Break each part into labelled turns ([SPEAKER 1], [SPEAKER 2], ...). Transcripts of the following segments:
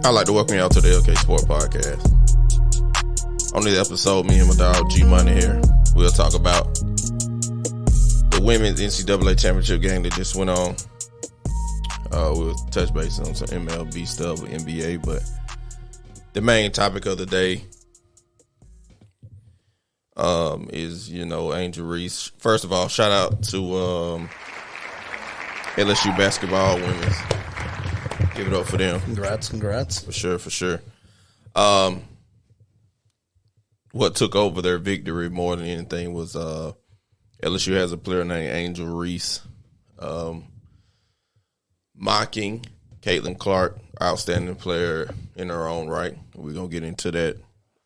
[SPEAKER 1] I'd like to welcome y'all to the LK Sport Podcast. On this episode, me and my dog GMoney here, we'll talk about the women's NCAA championship game that just went on. We'll touch base on some MLB stuff with NBA, but the main topic of the day is, Angel Reese. First of all, shout out to LSU basketball women's. Give it up for them.
[SPEAKER 2] Congrats.
[SPEAKER 1] For sure. What took over their victory more than anything was LSU has a player named Angel Reese mocking Caitlin Clark, outstanding player in her own right. We're going to get into that.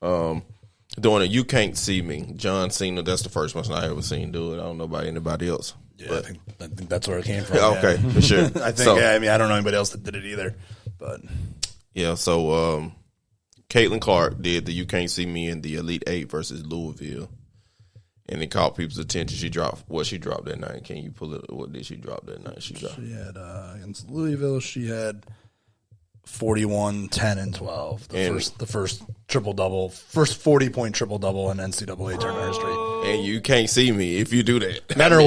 [SPEAKER 1] Doing a You Can't See Me. John Cena, that's the first person I ever seen do it. I don't know about anybody else.
[SPEAKER 2] Yeah, but I think that's where it came from.
[SPEAKER 1] Okay, for sure.
[SPEAKER 2] I think, I don't know anybody else that did it either. But
[SPEAKER 1] yeah, so Caitlin Clark did the You Can't See Me in the Elite Eight versus Louisville. And it caught people's attention. She dropped that night. Can you pull it? What did she drop that night? She had,
[SPEAKER 2] against Louisville, she had 41, 10, and 12. The first triple-double, first 40-point triple-double in NCAA tournament history.
[SPEAKER 1] And you can't see me if you do that.
[SPEAKER 2] Men or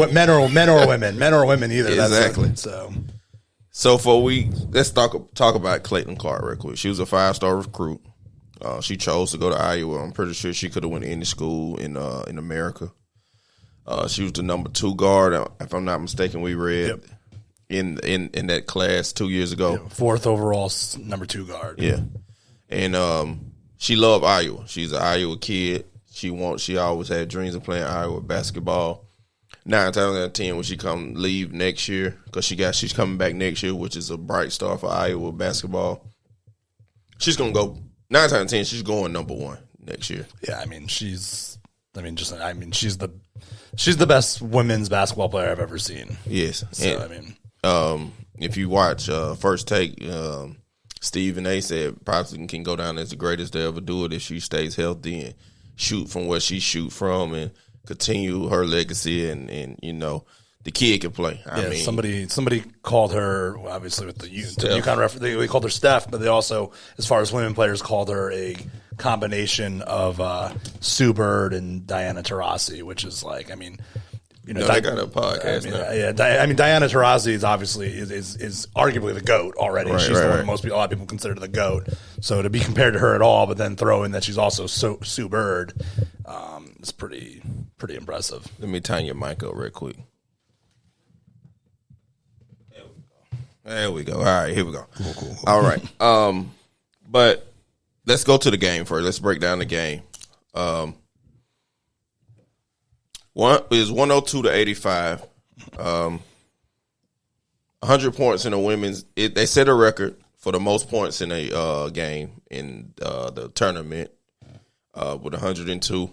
[SPEAKER 2] women either.
[SPEAKER 1] Exactly.
[SPEAKER 2] So
[SPEAKER 1] let's talk about Caitlin Clark real quick. She was a 5-star recruit. She chose to go to Iowa. I'm pretty sure she could have went to any school in America. She was the number 2 guard, if I'm not mistaken. We read in that class 2 years ago.
[SPEAKER 2] Yeah, 4th overall, number 2 guard.
[SPEAKER 1] Yeah, and she loved Iowa. She's an Iowa kid. She always had dreams of playing Iowa basketball. 9 times out of 10 when she leave next year, because she's coming back next year, which is a bright star for Iowa basketball. She's gonna go 9 times out of 10. She's going number 1 next year.
[SPEAKER 2] Yeah, she's the best women's basketball player I've ever seen.
[SPEAKER 1] Yes.
[SPEAKER 2] So
[SPEAKER 1] if you watch First Take, Stephen A. said probably can go down as the greatest to ever do it if she stays healthy and shoot from where she shoot from and continue her legacy and the kid can play.
[SPEAKER 2] Somebody called her, obviously with the UConn reference, they called her Steph, but they also, as far as women players, called her a combination of Sue Bird and Diana Taurasi, which is like,
[SPEAKER 1] they got a podcast now.
[SPEAKER 2] Diana Taurasi is obviously is arguably the GOAT already.
[SPEAKER 1] Right,
[SPEAKER 2] she's the one
[SPEAKER 1] right.
[SPEAKER 2] a lot of people consider the GOAT. So to be compared to her at all, but then throw in that she's also Sue Bird, is pretty impressive.
[SPEAKER 1] Let me turn your mic up real quick. There we go. All right, here we go. Cool. All right. But let's go to the game first. Let's break down the game. One is 102-85. 100 points in the women's. They set a record for the most points in a game in the tournament with 102.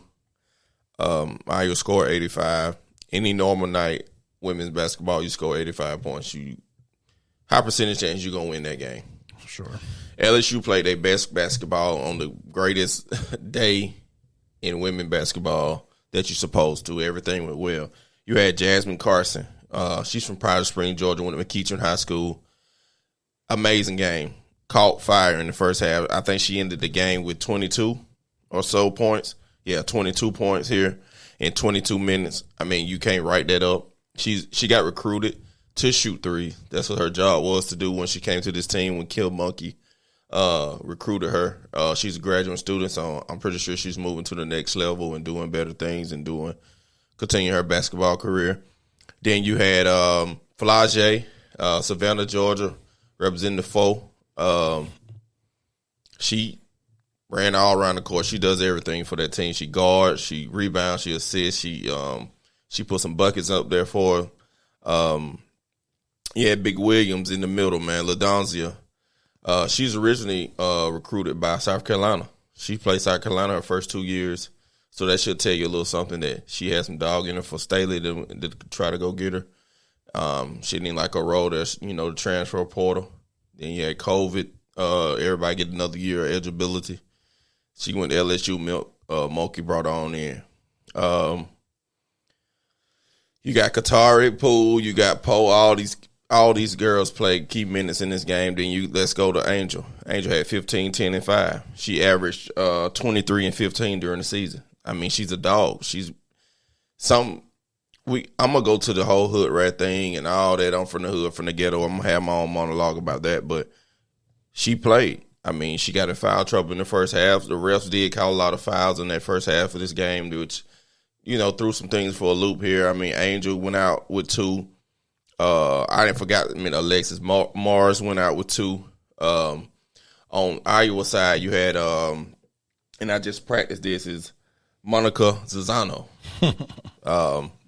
[SPEAKER 1] Iowa scored 85. Any normal night, women's basketball, you score 85 points. High percentage chance you're going to win that game.
[SPEAKER 2] Sure.
[SPEAKER 1] LSU played their best basketball on the greatest day in women basketball that you're supposed to. Everything went well. You had Jasmine Carson. She's from Powder Spring, Georgia, went to McEachern High School. Amazing game. Caught fire in the first half. I think she ended the game with 22 or so points. Yeah, 22 points here in 22 minutes. You can't write that up. She got recruited to shoot 3. That's what her job was to do when she came to this team when Kill Monkey recruited her. She's a graduate student, so I'm pretty sure she's moving to the next level and doing better things and continue her basketball career. Then you had Flage, Savannah, Georgia, representing the 4. She ran all around the court. She does everything for that team. She guards, she rebounds, she assists, she put some buckets up there for her. Big Williams in the middle, man. LaDonzia. She's originally recruited by South Carolina. She played South Carolina her first 2 years. So that should tell you a little something that she had some dog in her for Staley to try to go get her. She didn't like her role there, the transfer portal. Then you had COVID. Everybody get another year of eligibility. She went to LSU. Monkey brought her on in. You got Katari, Poole, you got Poe, all these all these girls played key minutes in this game. Then let's go to Angel. Angel had 15, 10, and 5. She averaged 23 and 15 during the season. I mean, she's a dog. I'm gonna go to the whole hood rat thing and all that. I'm from the hood, from the ghetto. I'm gonna have my own monologue about that. But she played. I mean, she got in foul trouble in the first half. The refs did call a lot of fouls in that first half of this game, which, threw some things for a loop here. I mean, Angel went out with 2. I didn't forget. I mean, Alexis Mars went out with 2. On Iowa side, you had, and I just practiced this, is Monica Zazano.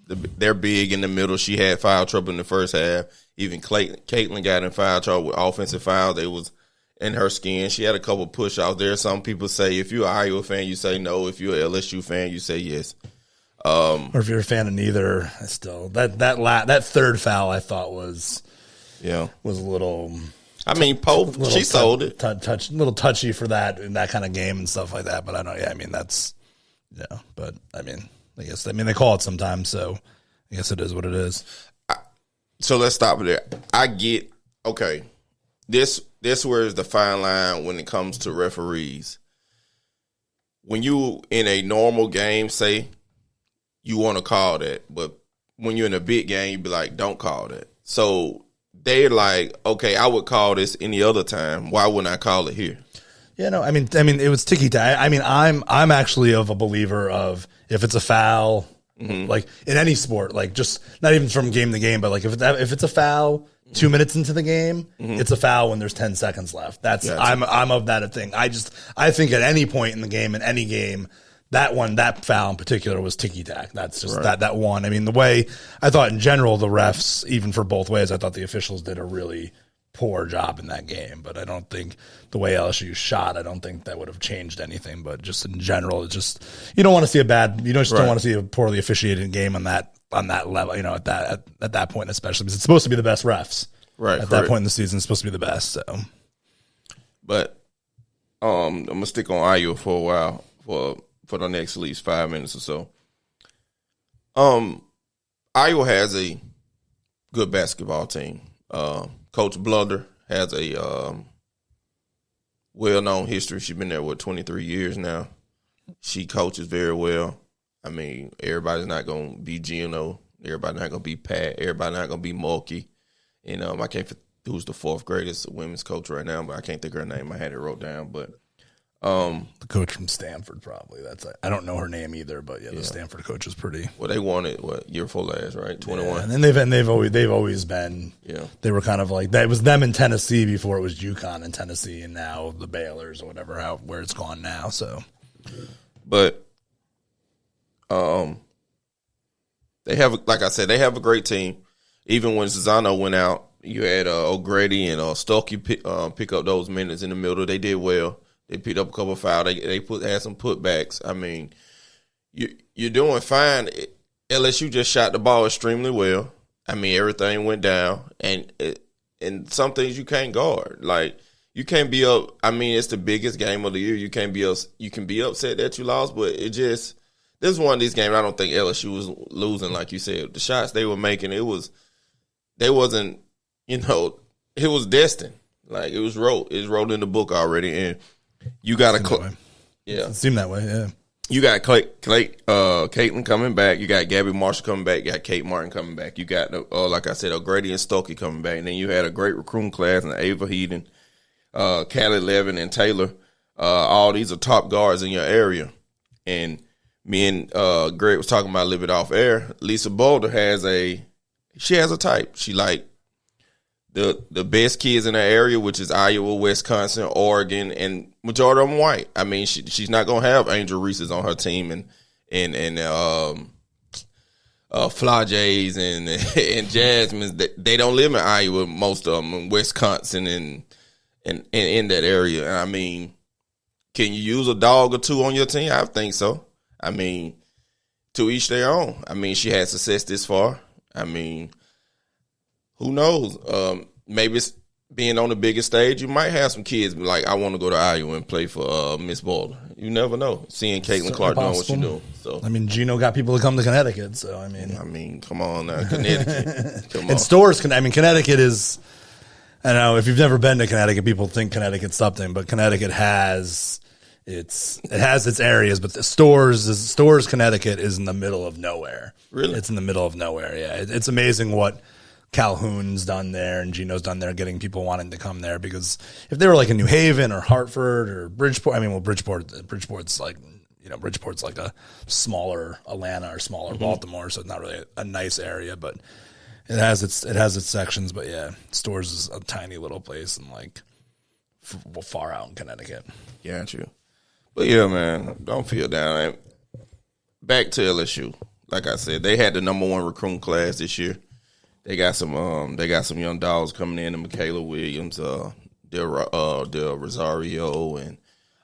[SPEAKER 1] They're big in the middle. She had foul trouble in the first half. Even Caitlin got in foul trouble with offensive fouls. They was in her skin. She had a couple push-outs there. Some people say if you're an Iowa fan, you say no. If you're an LSU fan, you say yes.
[SPEAKER 2] Or if you're a fan of neither, still that third foul I thought was a little.
[SPEAKER 1] I mean, Pope, she sold it.
[SPEAKER 2] Little touchy for that in that kind of game and stuff like that. But I don't. Yeah, I mean that's. Yeah, but I mean, they call it sometimes, so I guess it is what it is.
[SPEAKER 1] So let's stop there. I get okay. This where is the fine line when it comes to referees. When you in a normal game, say you want to call that, but when you're in a big game, you be like, don't call that. So they're like, okay, I would call this any other time. Why wouldn't I call it here?
[SPEAKER 2] Yeah, no, I mean, it was ticky-tack. I mean, I'm actually of a believer of if it's a foul, like in any sport, like just not even from game to game, but like if it's a foul 2 minutes into the game, it's a foul when there's 10 seconds left. That's I'm of that thing. I think at any point in the game, in any game, that foul in particular was ticky-tack. That's just that one. I mean, the way I thought in general, the refs, even for both ways, I thought the officials did a really poor job in that game. But I don't think the way LSU shot, I don't think that would have changed anything. But just in general, it's just you don't want to see don't want to see a poorly officiated game on that level. At that point, especially because it's supposed to be the best refs.
[SPEAKER 1] Right.
[SPEAKER 2] At that point in the season, it's supposed to be the best. So,
[SPEAKER 1] but I'm gonna stick on Iowa for a while for the next at least 5 minutes or so. Iowa has a good basketball team. Coach Blunder has a well-known history. She's been there, 23 years now. She coaches very well. I mean, everybody's not going to be Gino. Everybody's not going to be Pat. Everybody's not going to be Mulkey. And I can't who's the 4th greatest women's coach right now, but I can't think of her name. I had it wrote down, but
[SPEAKER 2] the coach from Stanford probably. I don't know her name either, but the Stanford coach is pretty.
[SPEAKER 1] Well, they won it year before last, right? 21.
[SPEAKER 2] Yeah, and then they've always been. Yeah, they were kind of like that. It was them in Tennessee before it was UConn in Tennessee, and now the Baylors or whatever where it's gone now. So,
[SPEAKER 1] but they have, like I said, they have a great team. Even when Zazano went out, you had O'Grady and Stokey pick up those minutes in the middle. They did well. They picked up a couple of fouls. They had some putbacks. I mean, you're doing fine. LSU just shot the ball extremely well. I mean, everything went down, and some things you can't guard. Like you can't be up. I mean, it's the biggest game of the year. You can't be up. You can be upset that you lost, but this is one of these games. I don't think LSU was losing, like you said. The shots they were making, it was destined. Like it was wrote. It's wrote in the book already, and. You got
[SPEAKER 2] it seemed that way, yeah.
[SPEAKER 1] You got Caitlin coming back. You got Gabby Marshall coming back. You got Kate Martin coming back. You got, like I said, O'Grady and Stokey coming back. And then you had a great recruiting class in Ava Heaton, Callie Levin, and Taylor. All these are top guards in your area. And me and Greg was talking about a little bit off air. Lisa Boulder has a type. She like the best kids in her area, which is Iowa, Wisconsin, Oregon, and majority of them white. I mean, she's not gonna have Angel Reese's on her team and Fly Jays and Jasmines. They don't live in Iowa. Most of them in Wisconsin and in that area. And I mean, can you use a dog or two on your team? I think so. I mean, to each their own. I mean, she had success this far. I mean, who knows? Maybe it's being on the biggest stage. You might have some kids be like, I want to go to Iowa and play for Miss Boulder. You never know. Seeing Caitlin Clark doing what she's doing. So
[SPEAKER 2] I mean, Gino got people to come to Connecticut. So I mean,
[SPEAKER 1] come on now, Connecticut. Come on.
[SPEAKER 2] And stores. I mean, Connecticut is. I know if you've never been to Connecticut, people think Connecticut's something, but Connecticut has its areas. But the stores Connecticut is in the middle of nowhere.
[SPEAKER 1] Really, it's
[SPEAKER 2] in the middle of nowhere. Yeah, it's amazing what Calhoun's done there and Gino's done there, getting people wanting to come there. Because if they were like in New Haven or Hartford or Bridgeport, I mean, well, Bridgeport's like, Bridgeport's like a smaller Atlanta or smaller Baltimore, so it's not really a nice area, but it has its sections. But yeah, Stores is a tiny little place and like far out in Connecticut.
[SPEAKER 1] Got you. But yeah, man, don't feel down. Back to LSU. Like I said, they had the #1 recruiting class this year. They got some young dogs coming in, and Michaela Williams, Del Rosario, and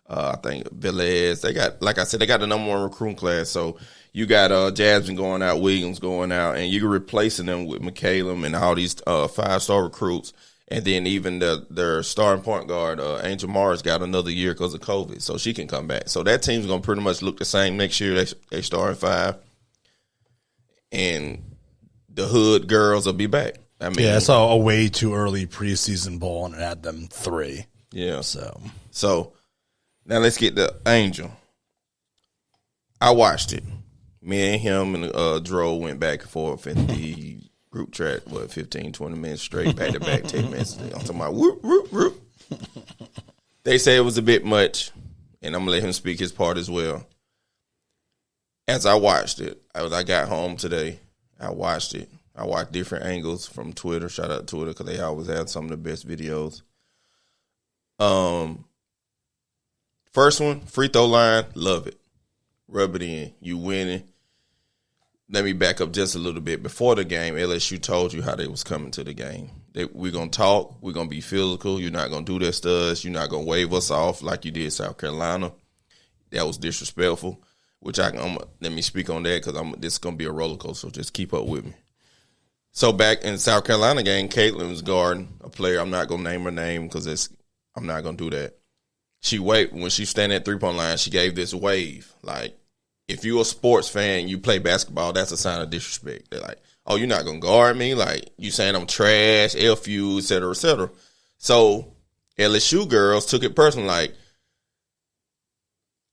[SPEAKER 1] I think Velez. They got, like I said, they got the #1 recruiting class. So you got Jasmine going out, Williams going out, and you're replacing them with Michaela and all these 5-star recruits. And then even their starting point guard, Angel Mars, got another year because of COVID, so she can come back. So that team's going to pretty much look the same next year. They start at 5. And the hood girls will be back. I mean,
[SPEAKER 2] I saw a way too early preseason bowl and it had them 3.
[SPEAKER 1] Yeah. So now let's get to Angel. I watched it. Me and him and Dro went back and forth in the group chat, 15, 20 minutes straight, back to back, 10 minutes. I'm talking about whoop, whoop, whoop. They say it was a bit much, and I'm going to let him speak his part as well. As I watched it, I got home today. I watched it. I watched different angles from Twitter. Shout out to Twitter because they always have some of the best videos. First one, free throw line, love it. Rub it in. You winning. Let me back up just a little bit. Before the game, LSU told you how they was coming to the game. We're going to talk. We're going to be physical. You're not going to do that to us. You're not going to wave us off like you did South Carolina. That was disrespectful. Which let me speak on that because this is going to be a roller coaster, so just keep up with me. So back in the South Carolina game, Caitlin was guarding a player. I'm not going to name her name because I'm not going to do that. When she standing at 3-point line, she gave this wave. Like, if you're a sports fan, you play basketball, that's a sign of disrespect. They're like, oh, you're not going to guard me? Like, you saying I'm trash, F you, et cetera, et cetera. So LSU girls took it personal, like,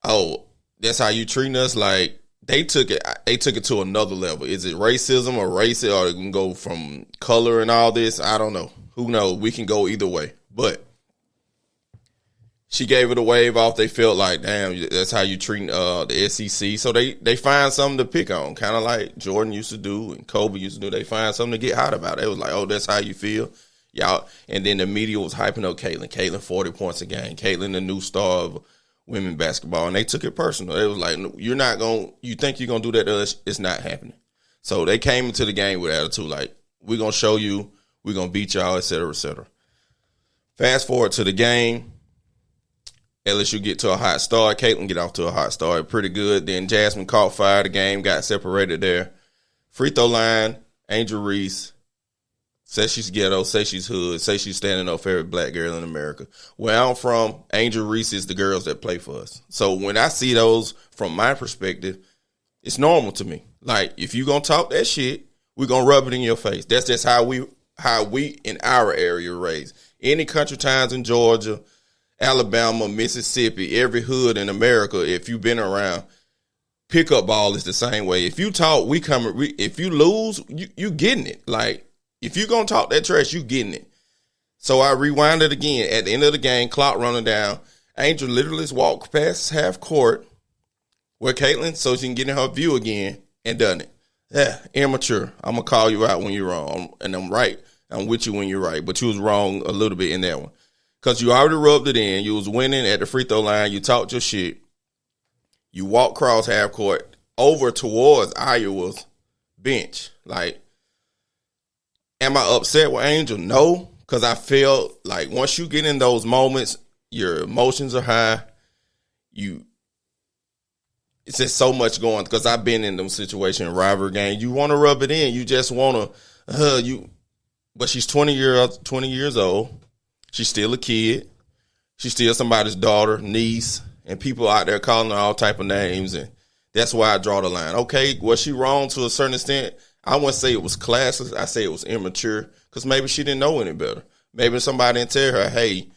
[SPEAKER 1] oh, that's how you treating us? Like, they took it to another level. Is it racism or racist, or it can go from color and all this? I don't know. Who knows? We can go either way. But she gave it a wave off. They felt like, damn, that's how you treat the SEC. So they find something to pick on, kind of like Jordan used to do and Kobe used to do. They find something to get hot about. It was like, oh, that's how you feel? Y'all. And then the media was hyping up Caitlin. Caitlin, 40 points a game. Caitlin, the new star of women basketball, and they took it personal. It was like, you think you're going to do that to us? It's not happening. So they came into the game with attitude like, we're going to show you, we're going to beat y'all, et cetera, et cetera. Fast forward to the game. LSU get to a hot start. Caitlin get off to a hot start. Pretty good. Then Jasmine caught fire. The game got separated there. Free throw line, Angel Reese. Say she's ghetto, say she's hood, say she's standing up for every black girl in America. Where I'm from, Angel Reese is the girls that play for us. So when I see those from my perspective, it's normal to me. Like, if you going to talk that shit, we're going to rub it in your face. That's just how we in our area raised. Any country towns in Georgia, Alabama, Mississippi, every hood in America, if you've been around, pickup ball is the same way. If you talk, if you lose, you getting it. Like, if you're going to talk that trash, you getting it. So I rewind it again. At the end of the game, clock running down. Angel literally walked past half court where Caitlin, so she can get in her view again, and done it. Yeah, immature. I'm going to call you out when you're wrong. And I'm right. I'm with you when you're right. But you was wrong a little bit in that one. Because you already rubbed it in. You was winning at the free throw line. You talked your shit. You walked across half court over towards Iowa's bench. Like, am I upset with Angel? No, because I feel like once you get in those moments, your emotions are high. It's just so much going, because I've been in them situations, rivalry games. You want to rub it in. You just want to, but she's 20 years old. She's still a kid. She's still somebody's daughter, niece. and people out there calling her all type of names, and that's why I draw the line. Okay, was she wrong to a certain extent? I wouldn't say it was classless. I say it was immature because maybe she didn't know any better. Maybe somebody didn't tell her, hey,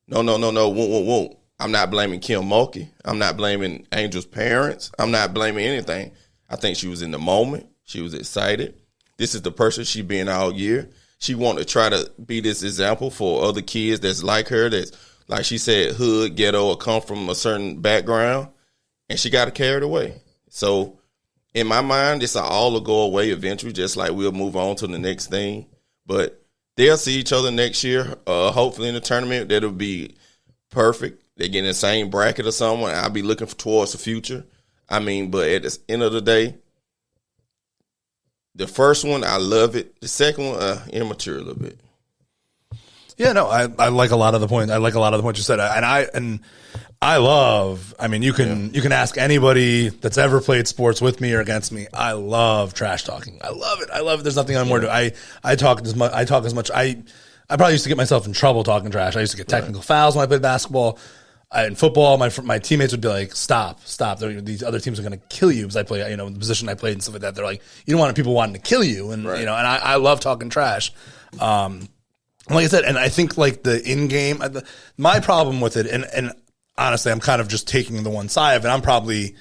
[SPEAKER 1] no, won't. I'm not blaming Kim Mulkey. I'm not blaming Angel's parents. I'm not blaming anything. I think she was in the moment. She was excited. This is the person she been all year. She wanted to try to be this example for other kids that's like her, that's, like she said, hood, ghetto, or come from a certain background, and she got carried away. So in my mind, it's all will go away eventually, just like we'll move on to the next thing. But they'll see each other next year, hopefully in the tournament. That'll be perfect. They get in the same bracket or something. I'll be looking towards the future. I mean, but at the end of the day, the first one, I love it. The second one, immature a little bit.
[SPEAKER 2] Yeah, no, I like a lot of the points. I like a lot of the points you said, and I love. I mean, you can ask anybody that's ever played sports with me or against me. I love trash talking. I love it. There's nothing I'm more to. I talk as much. I probably used to get myself in trouble talking trash. I used to get technical fouls when I played basketball. In football, my teammates would be like, "Stop! These other teams are going to kill you." Because I play, the position I played and stuff like that. They're like, "You don't want people wanting to kill you," and and I love talking trash. Like I said, and I think like the in-game, my problem with it, and honestly, I'm kind of just taking the one side of it. I'm probably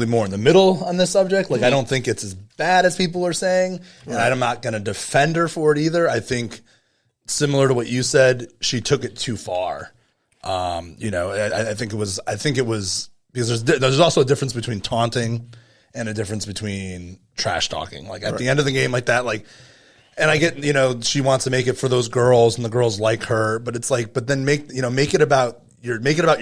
[SPEAKER 2] more in the middle on this subject. Like, I don't think it's as bad as people are saying, and I'm not going to defend her for it either. I think, similar to what you said, she took it too far. I think it was because there's also a difference between taunting and a difference between trash talking. Like at the end of the game, like that, like, and I get, she wants to make it for those girls and the girls like her, but it's like, but then make it about your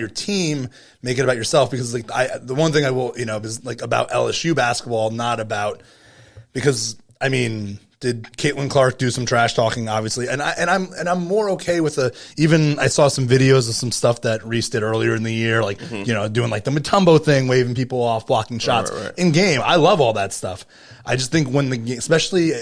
[SPEAKER 2] team, make it about yourself, because like the one thing I will, is like about LSU basketball, not about, because I mean, did Caitlin Clark do some trash talking? Obviously, and I'm more okay with even I saw some videos of some stuff that Reese did earlier in the year, like doing like the Mutombo thing, waving people off, blocking shots in game. I love all that stuff. I just think when the game, especially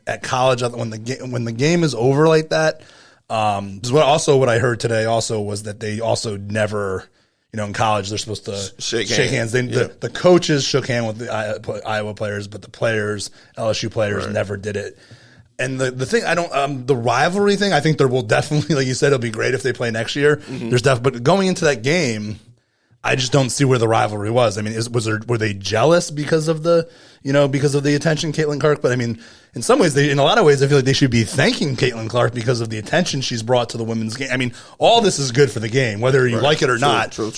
[SPEAKER 2] at college, when the game is over like that, what I heard today also was that they also never. In college, they're supposed to shake hands. The coaches shook hands with the Iowa players, but the players, LSU players, never did it. And the thing, the rivalry thing, I think there will definitely, like you said, it'll be great if they play next year. But going into that game, I just don't see where the rivalry was. I mean, were they jealous because of the attention Caitlin Clark? But I mean, in a lot of ways, I feel like they should be thanking Caitlin Clark because of the attention she's brought to the women's game. I mean, all this is good for the game, whether you like it or not.
[SPEAKER 1] True.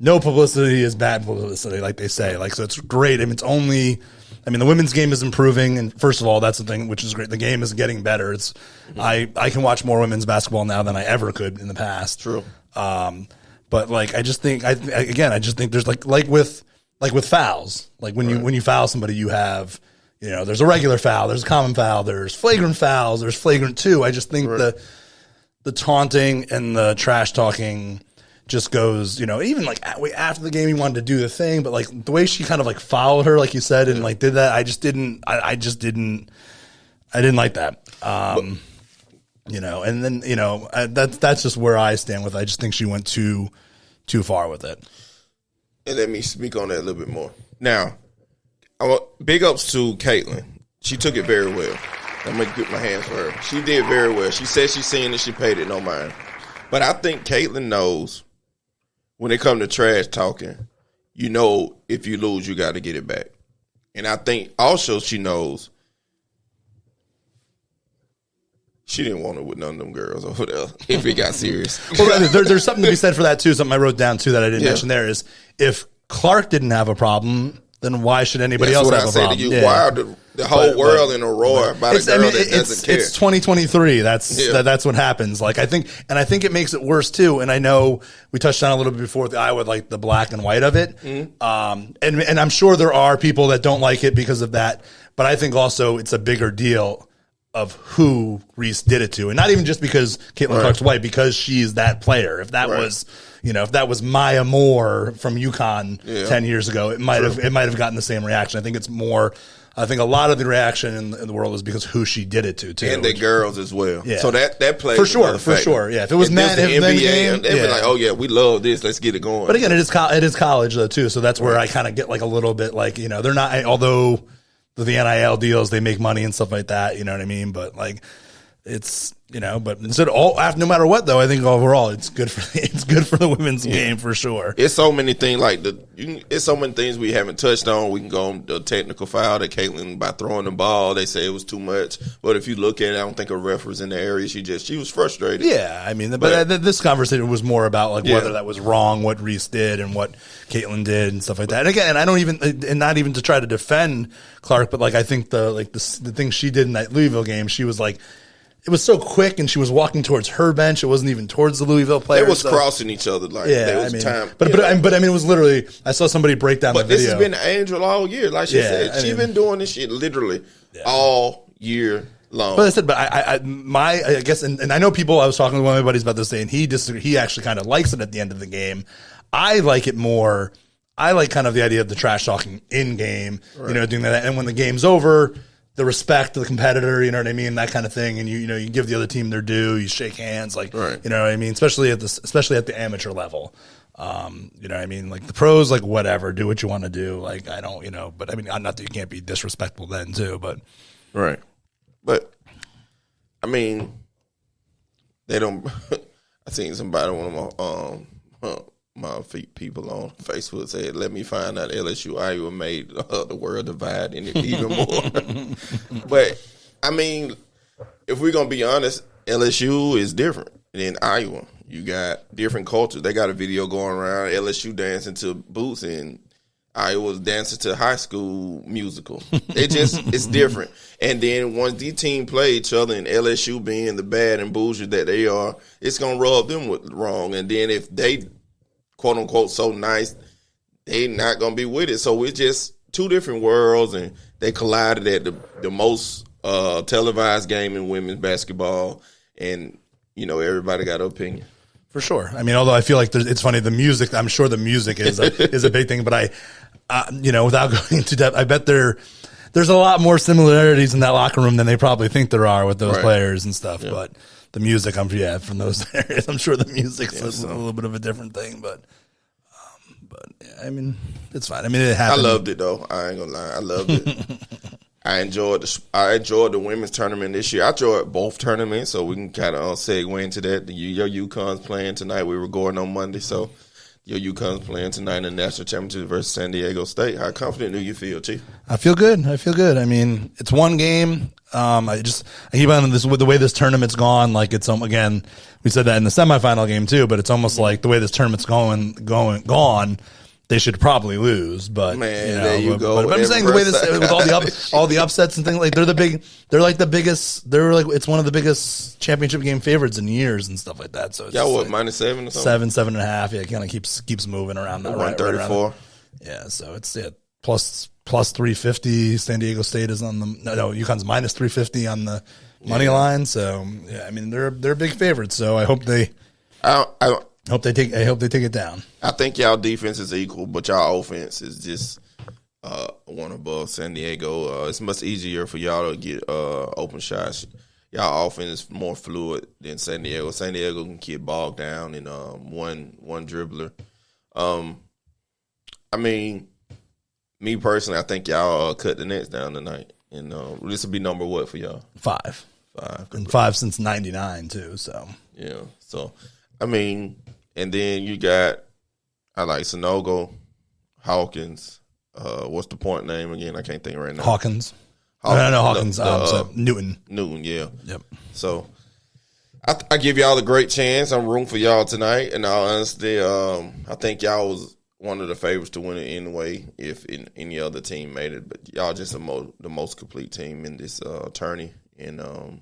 [SPEAKER 2] No publicity is bad publicity, like they say. Like, so it's great. I mean, the women's game is improving, and first of all, that's the thing, which is great. The game is getting better. I can watch more women's basketball now than I ever could in the past.
[SPEAKER 1] True.
[SPEAKER 2] But like, I just think there's like with fouls, like when you foul somebody, you have, there's a regular foul, there's a common foul, there's flagrant fouls, there's flagrant two. I just think the taunting and the trash talking just goes, even like after the game, he wanted to do the thing, but like the way she kind of like fouled her, like you said, and like did that, I didn't like that. And then, that's just where I stand with it. I just think she went too far with it.
[SPEAKER 1] And let me speak on that a little bit more. Now, big ups to Caitlin. She took it very well. I'm going to get my hands for her. She did very well. She said she's seen it. She paid it no mind. But I think Caitlin knows when it comes to trash talking, if you lose, you got to get it back. And I think also she knows she didn't want it with none of them girls over there if it got serious.
[SPEAKER 2] Well, there's something to be said for that, too. Something I wrote down, too, that I didn't mention there is if Clark didn't have a problem, then why should anybody else have a problem?
[SPEAKER 1] To you. Why the whole world in a roar about a girl that doesn't care?
[SPEAKER 2] It's 2023. That's what happens. Like, I think it makes it worse, too. And I know we touched on a little bit before with the Iowa, like the black and white of it. And I'm sure there are people that don't like it because of that. But I think also it's a bigger deal of who Reese did it to. And not even just because Caitlin Clark's white, because she's that player. If that was, if that was Maya Moore from UConn 10 years ago, it might have gotten the same reaction. I think it's more. I think a lot of the reaction in the world is because who she did it to, too.
[SPEAKER 1] And the girls as well.
[SPEAKER 2] Yeah.
[SPEAKER 1] So that plays
[SPEAKER 2] for sure. Yeah, if it was men,
[SPEAKER 1] the NBA, they'd be like, oh yeah, we love this. Let's get it going.
[SPEAKER 2] But again, it is college though too. So that's where I kind of get like a little bit like they're not. Although the NIL deals, they make money and stuff like that. You know what I mean? But like it's. But instead, no matter what, though, I think overall it's good for the women's game for sure.
[SPEAKER 1] It's so many things it's so many things we haven't touched on. We can go on the technical foul that Caitlin by throwing the ball. They say it was too much, but if you look at it, I don't think a ref was in the area. She was frustrated.
[SPEAKER 2] Yeah, I mean, but this conversation was more about like whether that was wrong, what Reese did, and what Caitlin did, and stuff like that. And again, I don't even, and not even to try to defend Clark, but like I think the thing she did in that Louisville game, she was like. It was so quick, and she was walking towards her bench. It wasn't even towards the Louisville players.
[SPEAKER 1] They was crossing each other like there was time.
[SPEAKER 2] But I mean, it was literally. I saw somebody break down the video.
[SPEAKER 1] But this has been Angel all year, like she said. She's been doing this shit literally all year long.
[SPEAKER 2] But I said, I guess, and I know people. I was talking to one of my buddies about this day, and he actually kind of likes it at the end of the game. I like it more. I like kind of the idea of the trash talking in game. Right. Doing that, and when the game's over. The respect of the competitor, you know what I mean, that kind of thing, and you give the other team their due, you shake hands, like you know what I mean, especially at the amateur level, you know what I mean, like the pros, like whatever, do what you want to do, like I don't, but I mean, not that you can't be disrespectful then too, but
[SPEAKER 1] but I mean, they don't. I seen somebody one of my people on Facebook said, let me find out LSU Iowa made the world divide in it even more. But, I mean, if we're going to be honest, LSU is different than Iowa. You got different cultures. They got a video going around, LSU dancing to Boots, and Iowa's dancing to High School Musical. It's different. And then once these teams play each other and LSU being the bad and bougie that they are, it's going to rub them wrong. And then if they quote unquote so nice, they not gonna be with it. So it's just two different worlds, and they collided at the most televised game in women's basketball, and everybody got an opinion.
[SPEAKER 2] For sure. I mean, although I feel like it's funny, the music. I'm sure the music is a big thing, but without going into depth, I bet there's a lot more similarities in that locker room than they probably think there are with those players and stuff. Yeah. But the music, from those areas, I'm sure the music's a little bit of a different thing, but I mean, it's fine. I mean, it happened.
[SPEAKER 1] I loved it though. I ain't gonna lie, I loved it. I enjoyed the women's tournament this year. I enjoyed both tournaments, so we can kind of segue into that. Your UConn's playing tonight. We were going on Monday, so your UConn's playing tonight in the national championship versus San Diego State. How confident do you feel, Chief?
[SPEAKER 2] I feel good. I mean, it's one game. I keep on this with the way this tournament's gone. Like it's again, we said that in the semifinal game too, but it's almost like the way this tournament's gone. They should probably lose, but
[SPEAKER 1] there you go.
[SPEAKER 2] But I'm saying the way this with all the upsets and things like they're the biggest. It's one of the biggest championship game favorites in years and stuff like that. So it's
[SPEAKER 1] y'all what -7 or something?
[SPEAKER 2] 7.5. Yeah, it kind of keeps moving around that.
[SPEAKER 1] 134.
[SPEAKER 2] Yeah, so it's plus 350. San Diego State is on the no. UConn's minus 350 on the money line. So yeah, I mean they're big favorites. So I hope they. I hope they take it down.
[SPEAKER 1] I think y'all defense is equal, but y'all offense is just one above San Diego. It's much easier for y'all to get open shots. Y'all offense is more fluid than San Diego. San Diego can get bogged down in one dribbler. I mean, me personally, I think y'all cut the Nets down tonight, and this will be number what for y'all?
[SPEAKER 2] 5. And 5 since '99 too. So
[SPEAKER 1] yeah. So I mean. And then you got, I like Sanogo, Hawkins. What's the point name again? I can't think right now.
[SPEAKER 2] Hawkins. Hawkins. Newton.
[SPEAKER 1] Newton, yeah.
[SPEAKER 2] Yep.
[SPEAKER 1] So I give y'all a great chance. I'm rooting for y'all tonight. In all honesty, I think y'all was one of the favorites to win it anyway if any other team made it. But y'all just the most complete team in this tourney. And I'm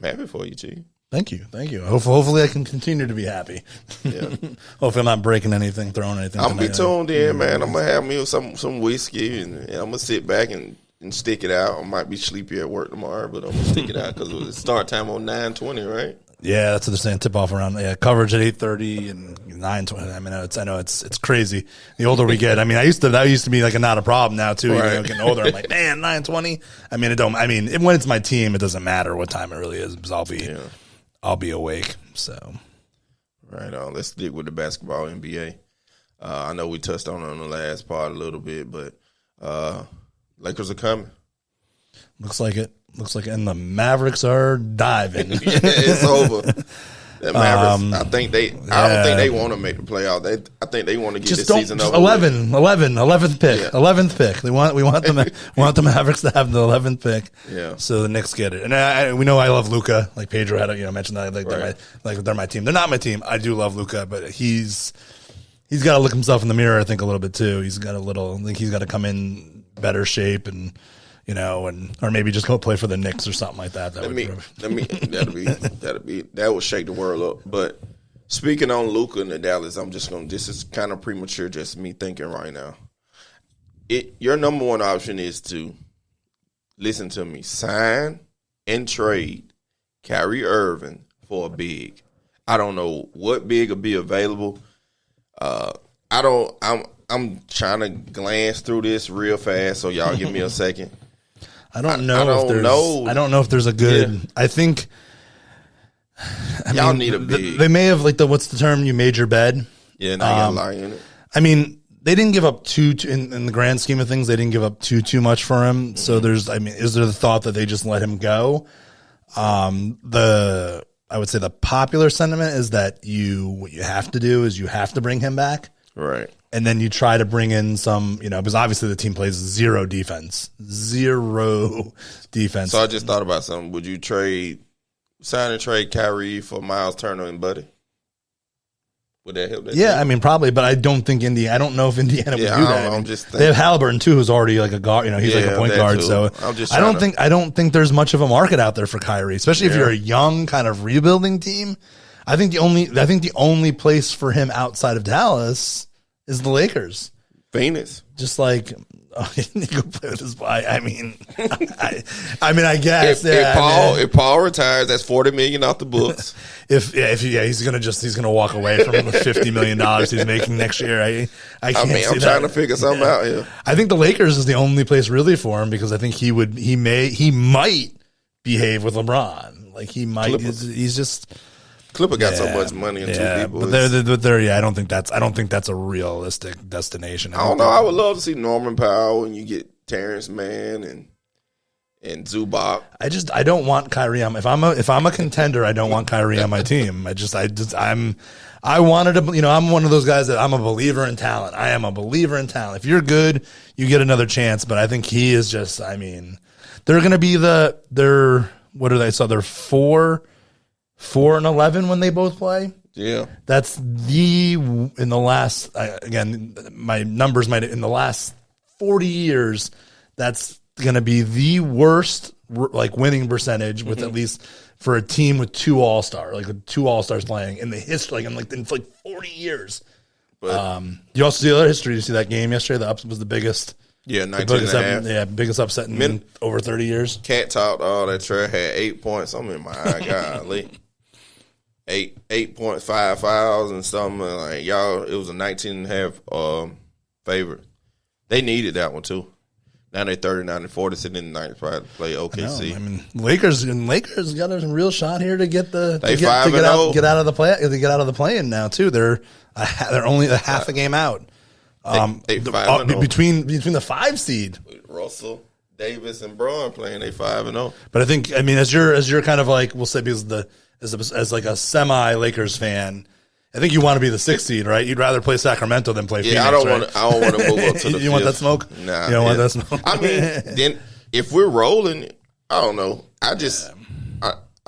[SPEAKER 1] happy for you, Chief.
[SPEAKER 2] Thank you. Hopefully, I can continue to be happy.
[SPEAKER 1] Yeah.
[SPEAKER 2] Hopefully, I'm not breaking anything, throwing anything.
[SPEAKER 1] I'm gonna be tuned in, man. I'm gonna have me some whiskey, and I'm gonna sit back and stick it out. I might be sleepy at work tomorrow, but I'm gonna stick it out because it's start time on 9:20, right?
[SPEAKER 2] Yeah, that's what they're saying. Tip off around coverage at 8:30 and 9:20. I mean, I know it's crazy. The older we get, I mean, that used to be like not a problem. Now too,
[SPEAKER 1] right.
[SPEAKER 2] Getting older, I'm like, man, 9:20. I mean, when it's my team, it doesn't matter what time it really is because I'll be awake. So,
[SPEAKER 1] right on. Let's stick with the basketball NBA. I know we touched on it on the last part a little bit, but Lakers are coming.
[SPEAKER 2] Looks like it. And the Mavericks are diving.
[SPEAKER 1] Yeah, it's over. The Mavericks, I don't think they want to make the playoffs. I think they want to get this season over.
[SPEAKER 2] 11th pick.
[SPEAKER 1] Yeah.
[SPEAKER 2] 11th pick. We want the Mavericks to have the 11th pick.
[SPEAKER 1] Yeah.
[SPEAKER 2] So the Knicks get it. And we know I love Luka. Like Pedro had mentioned that they're my team. They're not my team. I do love Luka, but he's got to look himself in the mirror, I think, a little bit too. He's got to come in better shape and or maybe just go play for the Knicks or something like that. That will shake the world up. But speaking on Luka and the Dallas, this is kind of premature, just me thinking right now. Your number one option is to listen to me, sign and trade Kyrie Irving for a big. I don't know what big will be available. I'm trying to glance through this real fast, so y'all give me a second. I don't know if there's a good. Yeah. I think
[SPEAKER 1] y'all need a big.
[SPEAKER 2] They may have what's the term? You made your bed.
[SPEAKER 1] Yeah, now you got a lie in it.
[SPEAKER 2] I mean, they didn't give up too in the grand scheme of things. They didn't give up too much for him. Mm-hmm. So is there the thought that they just let him go? I would say the popular sentiment is that what you have to do is you have to bring him back.
[SPEAKER 1] Right.
[SPEAKER 2] And then you try to bring in some, because obviously the team plays zero defense. So
[SPEAKER 1] I just thought about something. Would you sign and trade Kyrie for Miles Turner and Buddy? Would that help?
[SPEAKER 2] Yeah, team? Probably, but I don't think I don't know if Indiana would do that.
[SPEAKER 1] I'm just thinking.
[SPEAKER 2] They have Halliburton too, who's already like a guard. He's like a point guard. Too. So I don't think there's much of a market out there for Kyrie, especially if you're a young kind of rebuilding team. I think the only place for him outside of Dallas is the Lakers.
[SPEAKER 1] Phoenix.
[SPEAKER 2] Just like you go play with his boy. I guess.
[SPEAKER 1] If Paul retires, that's $40 million off the books.
[SPEAKER 2] He's gonna walk away from the $50 million he's making next year. I'm
[SPEAKER 1] trying to figure something out here.
[SPEAKER 2] I think the Lakers is the only place really for him because I think he might behave with LeBron. Like he might.
[SPEAKER 1] Clippers.
[SPEAKER 2] He's just.
[SPEAKER 1] Clipper got so much money and two people.
[SPEAKER 2] But I don't think that's a realistic destination.
[SPEAKER 1] I don't know. I would love to see Norman Powell and you get Terrence Mann and Zubac.
[SPEAKER 2] I don't want Kyrie on. If I'm a contender, I don't want Kyrie on my team. I wanted to. I'm one of those guys that I'm a believer in talent. I am a believer in talent. If you're good, you get another chance. But I think he is just. They're going to be what are they? So they're 4-11 when they both play.
[SPEAKER 1] Yeah,
[SPEAKER 2] that's in the last my numbers might in the last 40 years. That's going to be the worst winning percentage with at least for a team with two All-Stars, with two All-Stars playing in the history, in 40 years. But you also see the other history. You see that game yesterday. The ups was the biggest.
[SPEAKER 1] Yeah, 19.5.
[SPEAKER 2] Biggest upset in over 30 years.
[SPEAKER 1] Cat talked all that trash, had 8 points. I'm in my eye, golly. 8.5 fouls and something y'all. It was a 19.5 favorite. They needed that one too. Now they 39-40 sitting in the ninth spot to play OKC.
[SPEAKER 2] Lakers got a real shot here to get get out of the play-in now too. They're only a half a game out. Between the 5 seed.
[SPEAKER 1] Russell, Davis, and Braun playing 5-0.
[SPEAKER 2] But I think as you're kind of we'll say because as a semi-Lakers fan, I think you want to be the 6th seed, right? You'd rather play Sacramento than play Phoenix.
[SPEAKER 1] I don't want to move up to the.
[SPEAKER 2] You want that smoke?
[SPEAKER 1] Nah,
[SPEAKER 2] you don't want that smoke.
[SPEAKER 1] Then if we're rolling, I don't know. I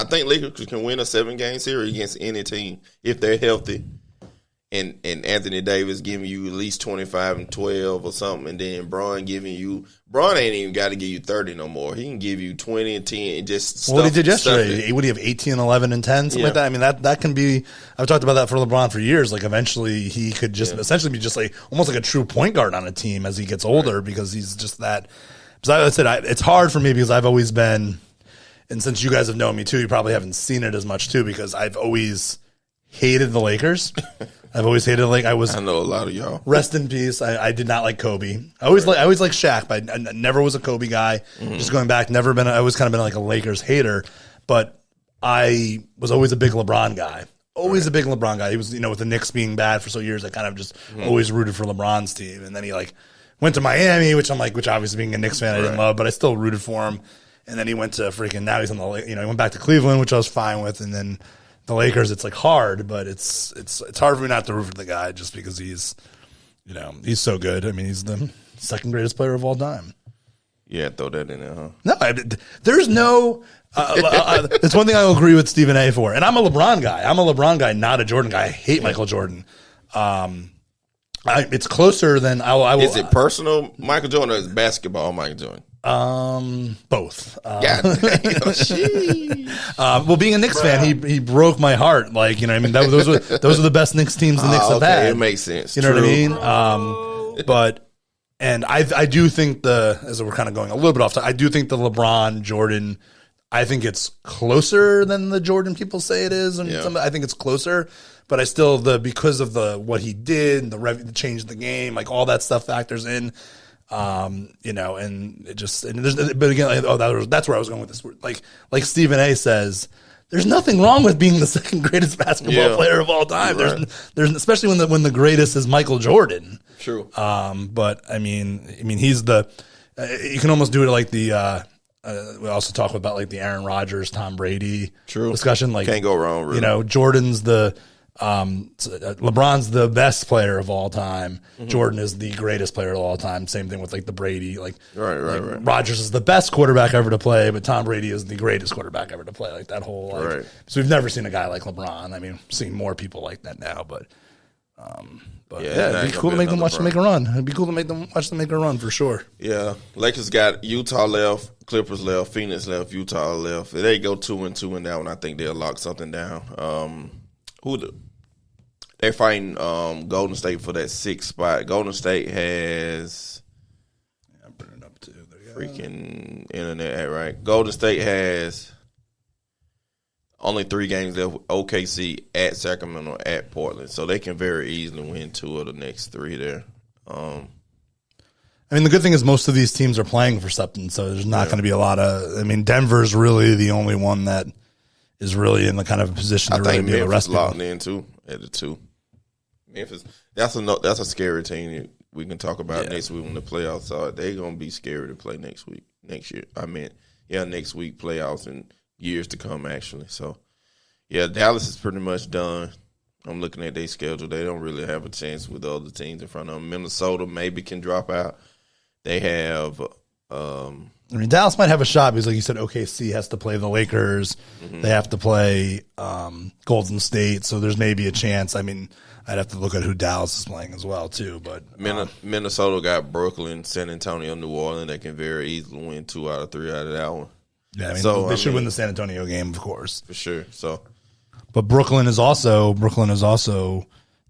[SPEAKER 1] think Lakers can win a 7-game series against any team if they're healthy. And Anthony Davis giving you at least 25 and 12 or something, and then Braun ain't even got to give you 30 no more. He can give you 20 and 10 and just stuff.
[SPEAKER 2] What he did yesterday, would he have 18, 11, and 10, something like that? That can be. I've talked about that for LeBron for years. Eventually he could just essentially be just almost like a true point guard on a team as he gets older because he's just that. Because I said it's hard for me because I've always been. and since you guys have known me too, you probably haven't seen it as much too, because I've always hated the Lakers. I've always hated I
[SPEAKER 1] know a lot of y'all.
[SPEAKER 2] Rest in peace. I did not like Kobe. I always liked Shaq, but I never was a Kobe guy. Just going back, I always kind of been like a Lakers hater, but I was always a big LeBron guy. Always a big LeBron guy. He was, with the Knicks being bad for so years, I kind of just always rooted for LeBron's team. And then he went to Miami, which obviously being a Knicks fan, I didn't love, but I still rooted for him. And then he went to now he's on he went back to Cleveland, which I was fine with. And then the Lakers, it's hard, but it's hard for me not to root for the guy just because he's so good. I mean, he's the second greatest player of all time.
[SPEAKER 1] Yeah, throw that in there, huh?
[SPEAKER 2] No, there's no. It's one thing I'll agree with Stephen A. for, and I'm a LeBron guy. Not a Jordan guy. I hate Michael Jordan. It's closer than I will.
[SPEAKER 1] Is it personal, Michael Jordan, or is it basketball, Michael Jordan?
[SPEAKER 2] Both.
[SPEAKER 1] God damn,
[SPEAKER 2] well, being a Knicks fan, he broke my heart. Those are the best Knicks teams the Knicks have had.
[SPEAKER 1] It makes sense.
[SPEAKER 2] You know what I mean? But. And I do think as we're kind of going a little bit off, I do think the LeBron Jordan, I think it's closer than the Jordan people say it is, and I think it's closer. But I still because of what he did, the change of the game, all that stuff factors in, and it just but again, that's where I was going with this. Like Stephen A. says. There's nothing wrong with being the second greatest basketball player of all time. Right. There's especially when the greatest is Michael Jordan.
[SPEAKER 1] True.
[SPEAKER 2] But I mean he's you can almost do it like the we also talk about the Aaron Rodgers, Tom Brady discussion.
[SPEAKER 1] Can't go wrong. Really.
[SPEAKER 2] Jordan's LeBron's the best player of all time. Jordan is the greatest player of all time. Same thing with the Brady. Right. Rodgers is the best quarterback ever to play, but Tom Brady is the greatest quarterback ever to play. That whole
[SPEAKER 1] right.
[SPEAKER 2] So we've never seen a guy like LeBron. I mean, we've seen more people like that now, but it'd be cool to make them watch them make a run. It'd be cool to watch them make a run for sure.
[SPEAKER 1] Yeah, Lakers got Utah left, Clippers left, Phoenix left, Utah left. If they go 2-2 in that one, I think they'll lock something down. They're fighting Golden State for that 6th spot. Golden State has
[SPEAKER 2] I'm putting it up too.
[SPEAKER 1] Freaking internet, right? Golden State has only 3 games left. OKC at Sacramento at Portland, so they can very easily win 2 of the next 3 there.
[SPEAKER 2] I mean, the good thing is most of these teams are playing for something, so there's not going to be a lot of. I mean, Denver's really the only one that is really in the kind of position to really be able to rest people.
[SPEAKER 1] Locked in too at the 2. Memphis, that's a scary team we can talk about next week when the playoffs start. They're gonna be scary to play next year. Next week playoffs and years to come actually. So Dallas is pretty much done. I'm looking at their schedule. They don't really have a chance with the other teams in front of them. Minnesota maybe can drop out. They have.
[SPEAKER 2] Dallas might have a shot because, like you said, OKC has to play the Lakers. They have to play Golden State, so there's maybe a chance. I mean, I'd have to look at who Dallas is playing as well, too. But
[SPEAKER 1] Minnesota got Brooklyn, San Antonio, New Orleans. They can very easily win 2 out of 3 out of that one.
[SPEAKER 2] Yeah, they should win the San Antonio game, of course,
[SPEAKER 1] for sure. So,
[SPEAKER 2] but Brooklyn is also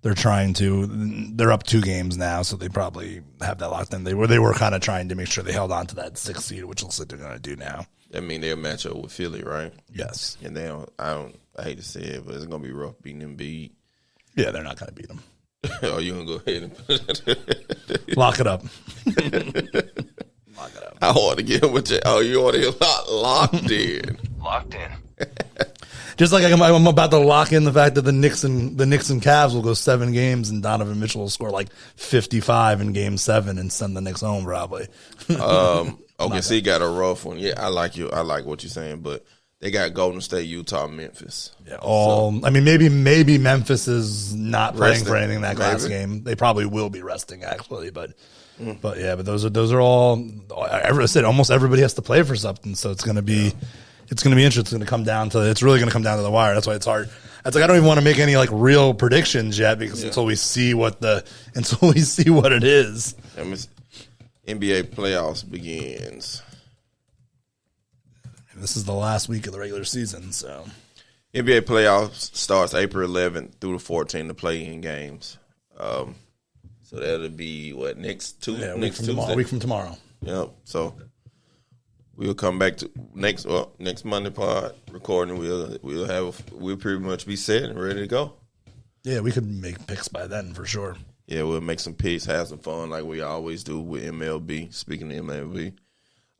[SPEAKER 2] they're up 2 games now, so they probably have that locked in. They were kind of trying to make sure they held on to that 6th seed, which looks like they're going to do now.
[SPEAKER 1] I mean, they'll match up with Philly, right?
[SPEAKER 2] Yes.
[SPEAKER 1] And I hate to say it, but it's going to be rough beating Embiid.
[SPEAKER 2] Yeah, they're not going to beat them.
[SPEAKER 1] Oh, you going to go ahead and put it
[SPEAKER 2] Lock it up.
[SPEAKER 1] Lock it up. I want to get him with you. Oh, you want to get locked in.
[SPEAKER 3] Locked in.
[SPEAKER 2] Just like I'm about to lock in the fact that the Knicks and Cavs will go 7 games and Donovan Mitchell will score 55 in Game 7 and send the Knicks home probably.
[SPEAKER 1] OKC got a rough one. Yeah, I like you. I like what you're saying, but they got Golden State, Utah, Memphis.
[SPEAKER 2] Yeah, I mean, maybe Memphis is not playing for anything in that last game. They probably will be resting actually, but those are all. I said almost everybody has to play for something, so it's going to be. Yeah. It's going to be interesting. It's going to come down to. It's really going to come down to the wire. That's why it's hard. It's I don't even want to make any real predictions yet because until we see what it is.
[SPEAKER 1] NBA playoffs begins.
[SPEAKER 2] This is the last week of the regular season, so
[SPEAKER 1] NBA playoffs starts April 11th through the 14th. The play-in games. So that'll be next Tuesday.
[SPEAKER 2] Yeah, a week from tomorrow.
[SPEAKER 1] Yep. So we'll come back to next Monday pod recording. We'll pretty much be set and ready to go.
[SPEAKER 2] Yeah, we could make picks by then for sure.
[SPEAKER 1] Yeah, we'll make some picks, have some fun like we always do with MLB. Speaking of MLB,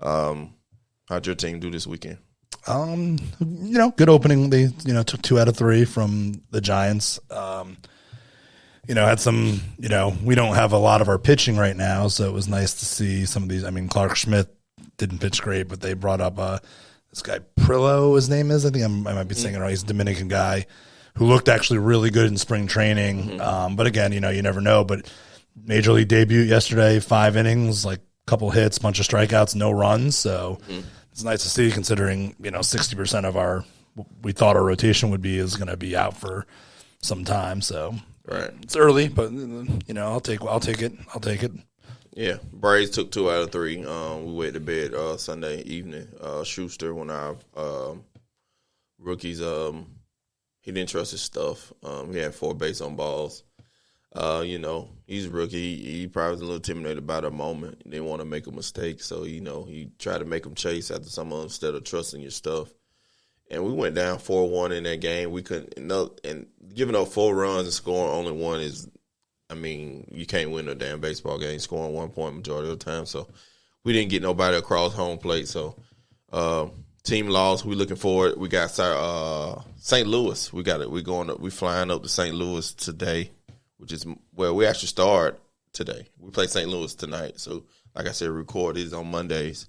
[SPEAKER 1] how'd your team do this weekend?
[SPEAKER 2] Good opening. They, took 2 out of 3 from the Giants. Had some, we don't have a lot of our pitching right now, so it was nice to see some of these. I mean, Clark Schmidt didn't pitch great, but they brought up this guy Prillo, his name is. I think I might be saying it right. He's a Dominican guy who looked actually really good in spring training. But again, you never know. But major league debut yesterday, 5 innings, like a couple hits, bunch of strikeouts, no runs. So it's nice to see, considering 60% of we thought our rotation is going to be out for some time. So
[SPEAKER 1] right,
[SPEAKER 2] it's early, but I'll take it.
[SPEAKER 1] Yeah, Braves took 2 out of 3. We went to bed Sunday evening. Schuster, one of our rookies, he didn't trust his stuff. He had 4 base on balls. He's a rookie. He probably was a little intimidated by the moment. He didn't want to make a mistake, so he tried to make him chase after someone instead of trusting your stuff. And we went down 4-1 in that game. We couldn't, and giving up 4 runs and scoring only 1 is, you can't win a damn baseball game scoring 1 point majority of the time. So we didn't get nobody across home plate. So team lost. We looking forward. We got St. Louis. We flying up to St. Louis today, which is where we actually start today. We play St. Louis tonight. So like I said, record these on Mondays.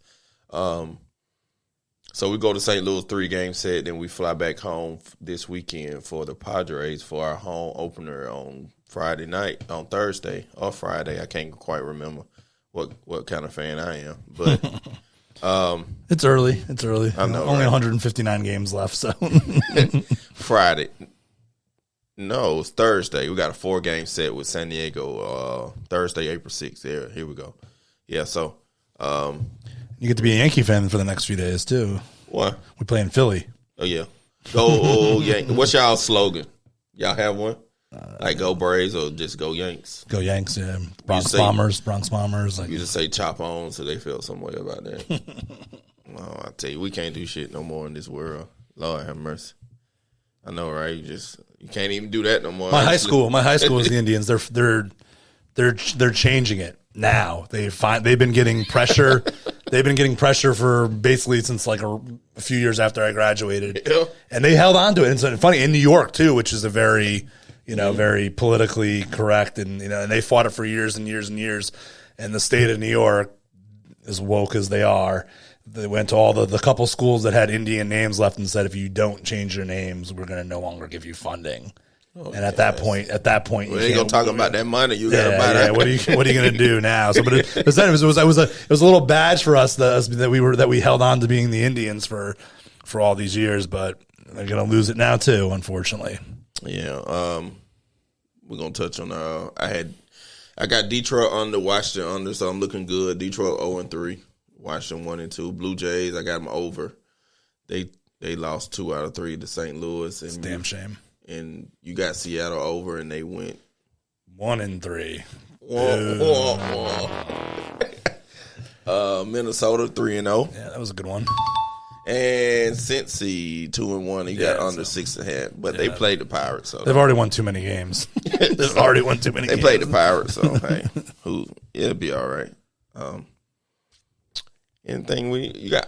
[SPEAKER 1] So we go to St. Louis 3-game set, then we fly back home this weekend for the Padres for our home opener on Friday night, on Thursday or Friday. I can't quite remember what kind of fan I am, but
[SPEAKER 2] it's early.
[SPEAKER 1] I know,
[SPEAKER 2] only
[SPEAKER 1] right?
[SPEAKER 2] 159 games left, so
[SPEAKER 1] Friday. No, it's Thursday. We got a 4-game set with San Diego. Thursday, April 6th. Here we go. Yeah, so.
[SPEAKER 2] You get to be a Yankee fan for the next few days, too.
[SPEAKER 1] What?
[SPEAKER 2] We play in Philly.
[SPEAKER 1] Oh, yeah. Go Yanks. What's y'all's slogan? Y'all have one? Like go Braves or just go Yanks?
[SPEAKER 2] Go Yanks, yeah. Bronx Bombers.
[SPEAKER 1] You just say chop on so they feel some way about that. Oh, I tell you, we can't do shit no more in this world. Lord have mercy. I know, right? You can't even do that no more.
[SPEAKER 2] My high school is the Indians. They're changing it now. They've been getting pressure. They've been getting pressure for basically since like a few years after I graduated, and they held on to it. And it's funny in New York too, which is a very very politically correct, and and they fought it for years and years and years. And the state of New York, as woke as they are, they went to all the couple schools that had Indian names left and said, if you don't change your names, we're going to no longer give you funding. And at that point,
[SPEAKER 1] well, they gonna talk about that money. You gotta buy that.
[SPEAKER 2] What are you gonna do now? So, but it was a little badge for us that we held on to being the Indians for all these years, but they're gonna lose it now too, unfortunately.
[SPEAKER 1] Yeah. We're gonna touch on I got Detroit under, Washington under, so I'm looking good. Detroit 0-3, Washington 1-2. Blue Jays, I got them over. They lost 2 out of 3 to St. Louis.
[SPEAKER 2] It's a damn shame.
[SPEAKER 1] And you got Seattle over, and they went
[SPEAKER 2] 1-3.
[SPEAKER 1] Minnesota 3-0.
[SPEAKER 2] Yeah, that was a good one.
[SPEAKER 1] And Cincy 2-1. He got under 6.5, but they played the Pirates. So
[SPEAKER 2] they've already won too many games. They
[SPEAKER 1] played the Pirates, so hey, it'll be all right. Anything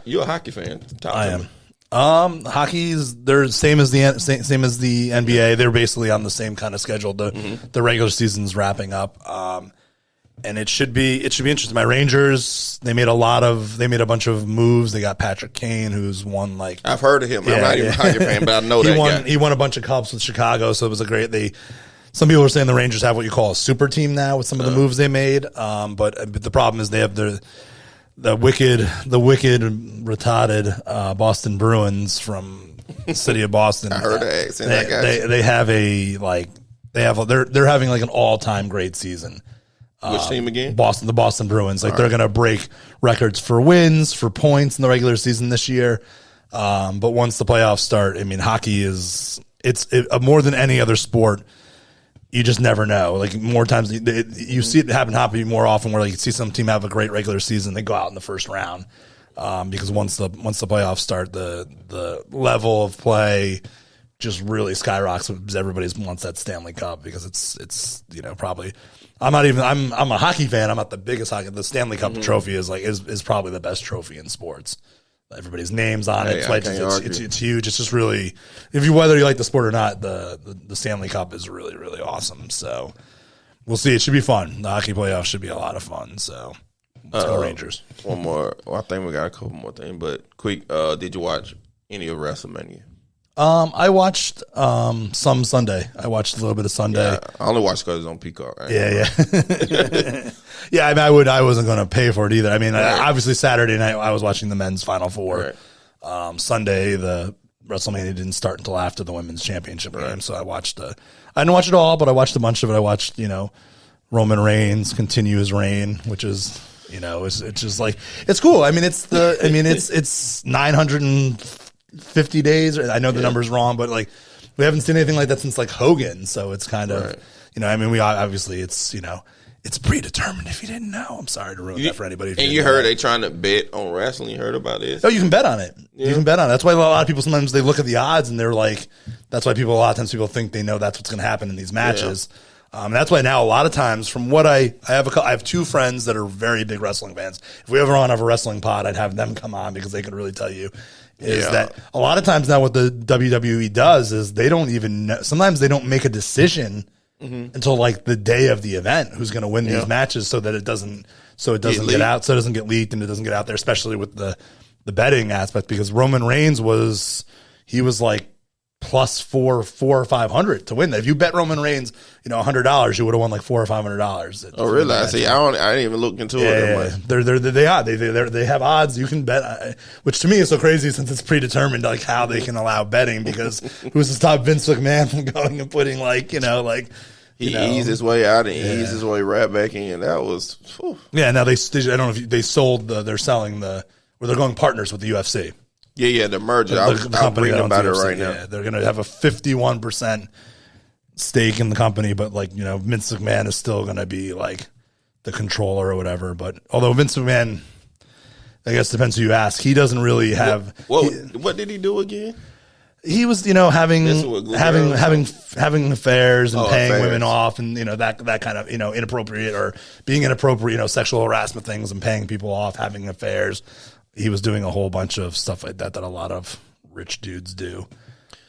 [SPEAKER 1] you're a hockey fan?
[SPEAKER 2] I am. Hockey's they're same as the NBA. They're basically on the same kind of schedule. The regular season's wrapping up, and it should be interesting. My Rangers, they made a bunch of moves. They got Patrick Kane, who's won like
[SPEAKER 1] I've heard of him. I'm not even a hockey fan, but I know that guy.
[SPEAKER 2] He won a bunch of cups with Chicago, so it was a great. Some people are saying the Rangers have what you call a super team now with some of the moves they made. But the problem is they have the wicked retarded Boston Bruins from the city of Boston.
[SPEAKER 1] I heard that accent.
[SPEAKER 2] They're having like an all-time great season.
[SPEAKER 1] Which team again?
[SPEAKER 2] The Boston Bruins. They're going to break records for wins, for points in the regular season this year. But once the playoffs start, hockey is more than any other sport. You just never know. Like more times you see it happen more often where like you see some team have a great regular season, they go out in the first round. because once the playoffs start, the level of play just really skyrockets because everybody wants that Stanley Cup because it's probably I'm a hockey fan. I'm not the biggest hockey. The Stanley Cup trophy is probably the best trophy in sports. Everybody's names on it. It's huge. It's just really, whether you like the sport or not, the Stanley Cup is really, really awesome. So we'll see. It should be fun. The hockey playoffs should be a lot of fun. So let's go Rangers.
[SPEAKER 1] One more. Well, I think we got a couple more things, but quick. Did you watch any of Wrestlemania?
[SPEAKER 2] I watched some Sunday. I watched a little bit of Sunday.
[SPEAKER 1] Yeah, I only watched because it's on Peacock. Right?
[SPEAKER 2] Yeah. Yeah, I mean, I wasn't going to pay for it either. I mean, obviously Saturday night I was watching the men's Final Four. Right. Sunday the WrestleMania didn't start until after the women's championship game, so I didn't watch it all, but I watched a bunch of it. I watched Roman Reigns continue his reign, which is it's just like it's cool. I mean, it's 950 days. I know the number's wrong, but like we haven't seen anything like that since like Hogan. So it's kind of I mean, we obviously it's predetermined. If you didn't know, I'm sorry to ruin that for anybody.
[SPEAKER 1] And you heard they trying to bet on wrestling. You heard about this?
[SPEAKER 2] Oh, you can bet on it. Yeah. You can bet on it. That's why a lot of people sometimes they look at the odds and they're like, that's why a lot of times people think they know that's what's going to happen in these matches. Yeah. And that's why now a lot of times, from what I have two friends that are very big wrestling fans. If we ever have a wrestling pod, I'd have them come on because they could really tell you. That a lot of times now what the WWE does is they don't even know, sometimes they don't make a decision until like the day of the event who's going to win these matches so that it doesn't get out, so it doesn't get leaked and it doesn't get out there, especially with the betting aspect, because Roman Reigns was like plus four or 500 to win that. If you bet Roman Reigns, $100, you would have won like $400 or $500.
[SPEAKER 1] Oh, really? I see. I didn't even look into it that much.
[SPEAKER 2] They have odds. You can bet, which to me is so crazy since it's predetermined, like how they can allow betting. Because who's to stop Vince McMahon from going and putting
[SPEAKER 1] he eased his way out and eased his way right back in. That was
[SPEAKER 2] Now I don't know if they sold they're selling where they're going partners with the UFC.
[SPEAKER 1] Yeah, the merger. I'm reading about it right now.
[SPEAKER 2] They're going to have a 51% stake in the company, but Vince McMahon is still going to be like the controller or whatever. But although Vince McMahon, I guess depends who you ask, he doesn't really have.
[SPEAKER 1] What did he do again?
[SPEAKER 2] He was, having affairs and paying women off, and that kind of inappropriate or being inappropriate, sexual harassment things, and paying people off, having affairs. He was doing a whole bunch of stuff like that a lot of rich dudes do,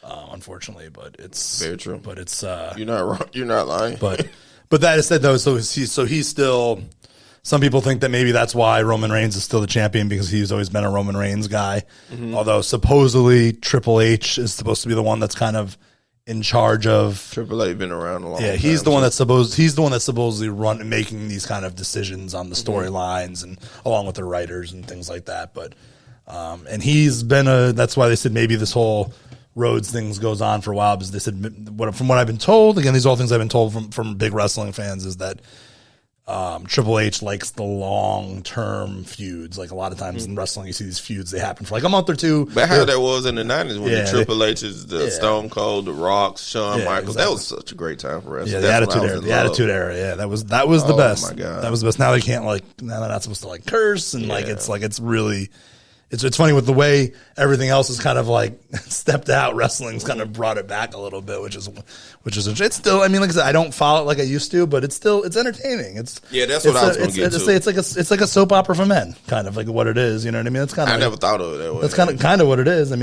[SPEAKER 2] unfortunately. But it's
[SPEAKER 1] very true.
[SPEAKER 2] But it's
[SPEAKER 1] you're not wrong. You're not lying.
[SPEAKER 2] But that is said though, so he's still. Some people think that maybe that's why Roman Reigns is still the champion, because he's always been a Roman Reigns guy. Mm-hmm. Although supposedly Triple H is supposed to be the one that's kind of in charge of.
[SPEAKER 1] Triple H been around a long time.
[SPEAKER 2] Yeah, he's the one that's supposedly making these kind of decisions on the storylines and along with the writers and things like that. But and he's been that's why they said maybe this whole Rhodes things goes on for a while, because they said from what I've been told, again, these are all things I've been told from big wrestling fans, is that Triple H likes the long-term feuds. Like a lot of times in wrestling, you see these feuds, they happen for like a month or two.
[SPEAKER 1] But how that was in the 90s when the Triple H's, the Stone Cold, the Rocks, Shawn Michaels. Exactly. That was such a great time for wrestling.
[SPEAKER 2] Yeah, the Attitude Era. Yeah, that was the best. Oh my God. That was the best. Now they can't now they're not supposed to curse and it's really. It's funny with the way everything else is kind of stepped out. Wrestling's kind of brought it back a little bit, which is it's still. I mean, like I said, I don't follow it like I used to, but it's entertaining.
[SPEAKER 1] That's what I was going to get to.
[SPEAKER 2] It's like a soap opera for men, kind of like what it is. You know what I mean? It's kind of.
[SPEAKER 1] I never thought of it that way.
[SPEAKER 2] That's kind of what it is. I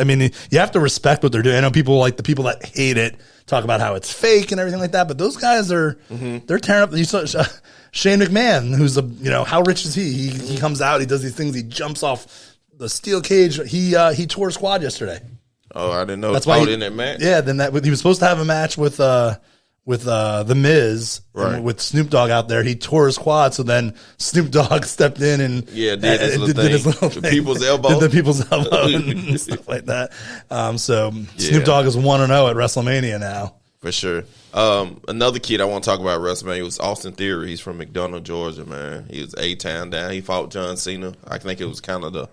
[SPEAKER 2] mean, you have to respect what they're doing. I know people the people that hate it talk about how it's fake and everything like that, but those guys are they're tearing up. You saw Shane McMahon, who's how rich is he? He comes out, he does these things, he jumps off the steel cage. He tore his quad yesterday.
[SPEAKER 1] Oh, I didn't know. That's why in that match.
[SPEAKER 2] Yeah, then he was supposed to have a match with the Miz, right, with Snoop Dogg out there. He tore his quad, so then Snoop Dogg stepped in and
[SPEAKER 1] did his little thing. The people's elbow,
[SPEAKER 2] did the people's elbow and stuff like that. Snoop Dogg is 1-0 at WrestleMania now.
[SPEAKER 1] For sure. Another kid I want to talk about at WrestleMania was Austin Theory. He's from McDonough, Georgia, man. He was A-Town down. He fought John Cena. I think it was kind of the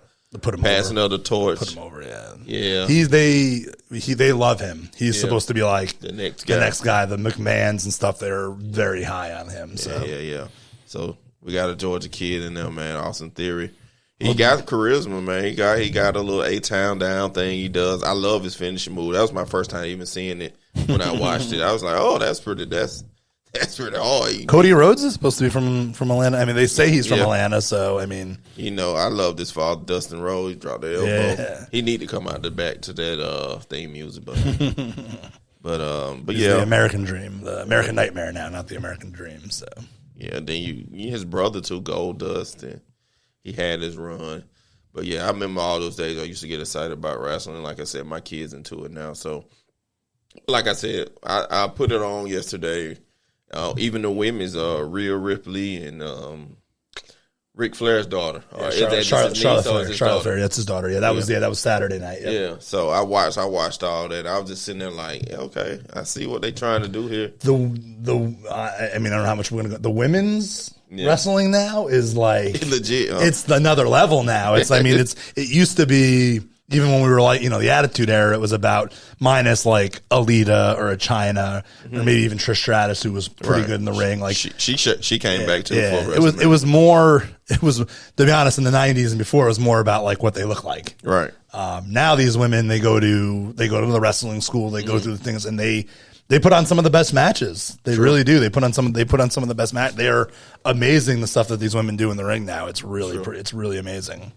[SPEAKER 1] passing of the torch.
[SPEAKER 2] Put him over, yeah.
[SPEAKER 1] Yeah.
[SPEAKER 2] They love him. He's supposed to be like
[SPEAKER 1] the next
[SPEAKER 2] guy. The McMahons and stuff, they're very high on him. So
[SPEAKER 1] yeah. So we got a Georgia kid in there, man, Austin Theory. He got charisma, man. He got a little A-Town down thing he does. I love his finishing move. That was my first time even seeing it when I watched it. I was like, oh, that's pretty hard.
[SPEAKER 2] Cody Rhodes is supposed to be from Atlanta. I mean, they say he's from Atlanta, so I mean,
[SPEAKER 1] I love this fall. Dustin Rhodes dropped the elbow. Yeah. He need to come out the back to that theme music, but
[SPEAKER 2] the American Dream, the American Nightmare now, not the American Dream. So
[SPEAKER 1] yeah, then his brother too, Goldust, and he had his run. But yeah, I remember all those days I used to get excited about wrestling. Like I said, my kids into it now. So like I said, I put it on yesterday. Even the women's, Rhea Ripley and Ric Flair's daughter.
[SPEAKER 2] Charlotte Flair. That's his daughter. Yeah, that was Saturday night. Yep.
[SPEAKER 1] Yeah. So I watched all that. I was just sitting there like, okay, I see what they're trying to do here.
[SPEAKER 2] I mean, I don't know how much we're gonna go. The women's wrestling now is like
[SPEAKER 1] legit.
[SPEAKER 2] It's another level now. It's it used to be. Even when we were like, the Attitude Era, it was about minus like Alita or a Chyna or maybe even Trish Stratus, who was pretty good in the ring. Like
[SPEAKER 1] she came back to
[SPEAKER 2] the full wrestling. It was more. It was, to be honest, in the '90s and before, it was more about like what they look like.
[SPEAKER 1] Right.
[SPEAKER 2] Now these women, they go to the wrestling school, they go through the things, and they put on some of the best matches. They really do. They put on some of the best matches. They are amazing. The stuff that these women do in the ring now, it's really it's really amazing.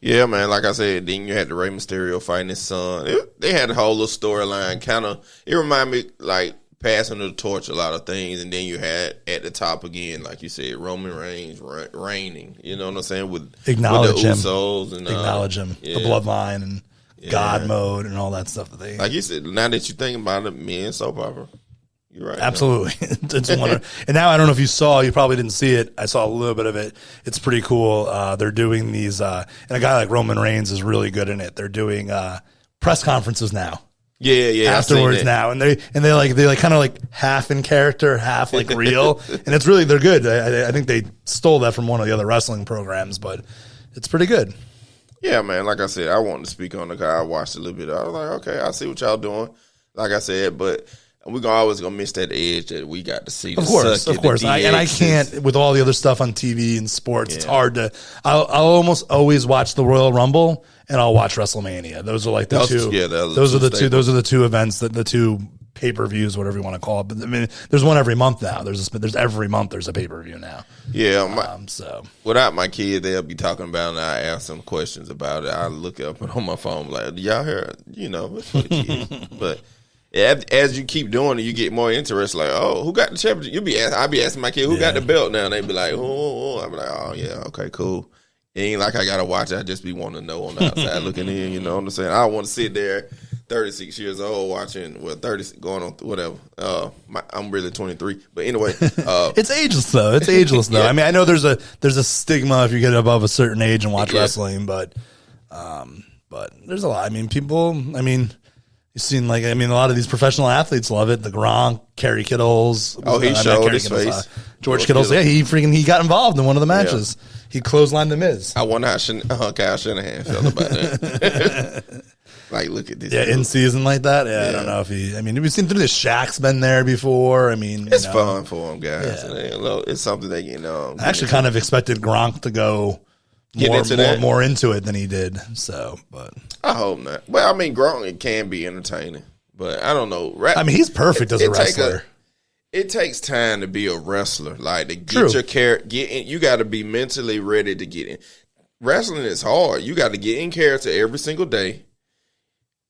[SPEAKER 1] Yeah, man. Like I said, then you had the Rey Mysterio fighting his son. They had a whole little storyline. Kind of, it reminded me like passing the torch a lot of things, and then you had at the top again, like you said, Roman Reigns reigning. You know what I'm saying? With the Usos and
[SPEAKER 2] acknowledge him, the Bloodline and God mode and all that stuff that they.
[SPEAKER 1] Like you said, now that you think about it, men soap opera. You're right.
[SPEAKER 2] Absolutely. And now I don't know if you saw, you probably didn't see it. I saw a little bit of it. It's pretty cool. They're doing these, and a guy like Roman Reigns is really good in it. They're doing press conferences now.
[SPEAKER 1] Yeah.
[SPEAKER 2] Afterwards now, and they kind of like half in character, half like real, and it's really, they're good. I think they stole that from one of the other wrestling programs, but it's pretty good.
[SPEAKER 1] Yeah, man. Like I said, I wanted to speak on the guy. I watched a little bit. I was like, okay, I see what y'all doing. Like I said, but. We're always going to miss that edge that we got to see.
[SPEAKER 2] Of course. I can't, with all the other stuff on TV and sports, it's hard to, I'll almost always watch the Royal Rumble and I'll watch Wrestlemania. Those are like the two. Yeah, those are the two events, the two pay-per-views, whatever you want to call it. But I mean, there's one every month now. There's every month there's a pay-per-view now.
[SPEAKER 1] Yeah. Without my kid, they'll be talking about it, and I ask them questions about it. I look up on my phone like, y'all hear, it's for the kids. But. As you keep doing it, you get more interested. Like, oh, who got the championship? I'll be asking my kid, who got the belt now? And they be like, oh. I'll be like, oh, yeah, okay, cool. It ain't like I got to watch it. I just be wanting to know on the outside looking in, you know what I'm saying? I don't want to sit there 36 years old watching, 30, going on, whatever. I'm really 23. But anyway.
[SPEAKER 2] It's ageless, though. Yeah. I mean, I know there's a stigma if you get above a certain age and watch wrestling, but there's a lot. I mean, you've seen, a lot of these professional athletes love it. The Gronk, Kerry Kittles.
[SPEAKER 1] He showed his face.
[SPEAKER 2] George Kittles. Yeah, he got involved in one of the matches. Yeah. He clotheslined the Miz.
[SPEAKER 1] I wonder how Kyle Shanahan felt about that. Like, look at this.
[SPEAKER 2] Yeah, in season like that. Yeah, I don't know if we've seen through this. Shaq's been there before. I mean,
[SPEAKER 1] it's fun for him, guys. Yeah. It's something they
[SPEAKER 2] I actually kind of expected Gronk to go more into it than he did. So, but
[SPEAKER 1] I hope not. Well, I mean, Gronk can be entertaining, but I don't know.
[SPEAKER 2] He's perfect as a wrestler.
[SPEAKER 1] It takes time to be a wrestler. Like, to get your character, you got to be mentally ready to get in. Wrestling is hard. You got to get in character every single day.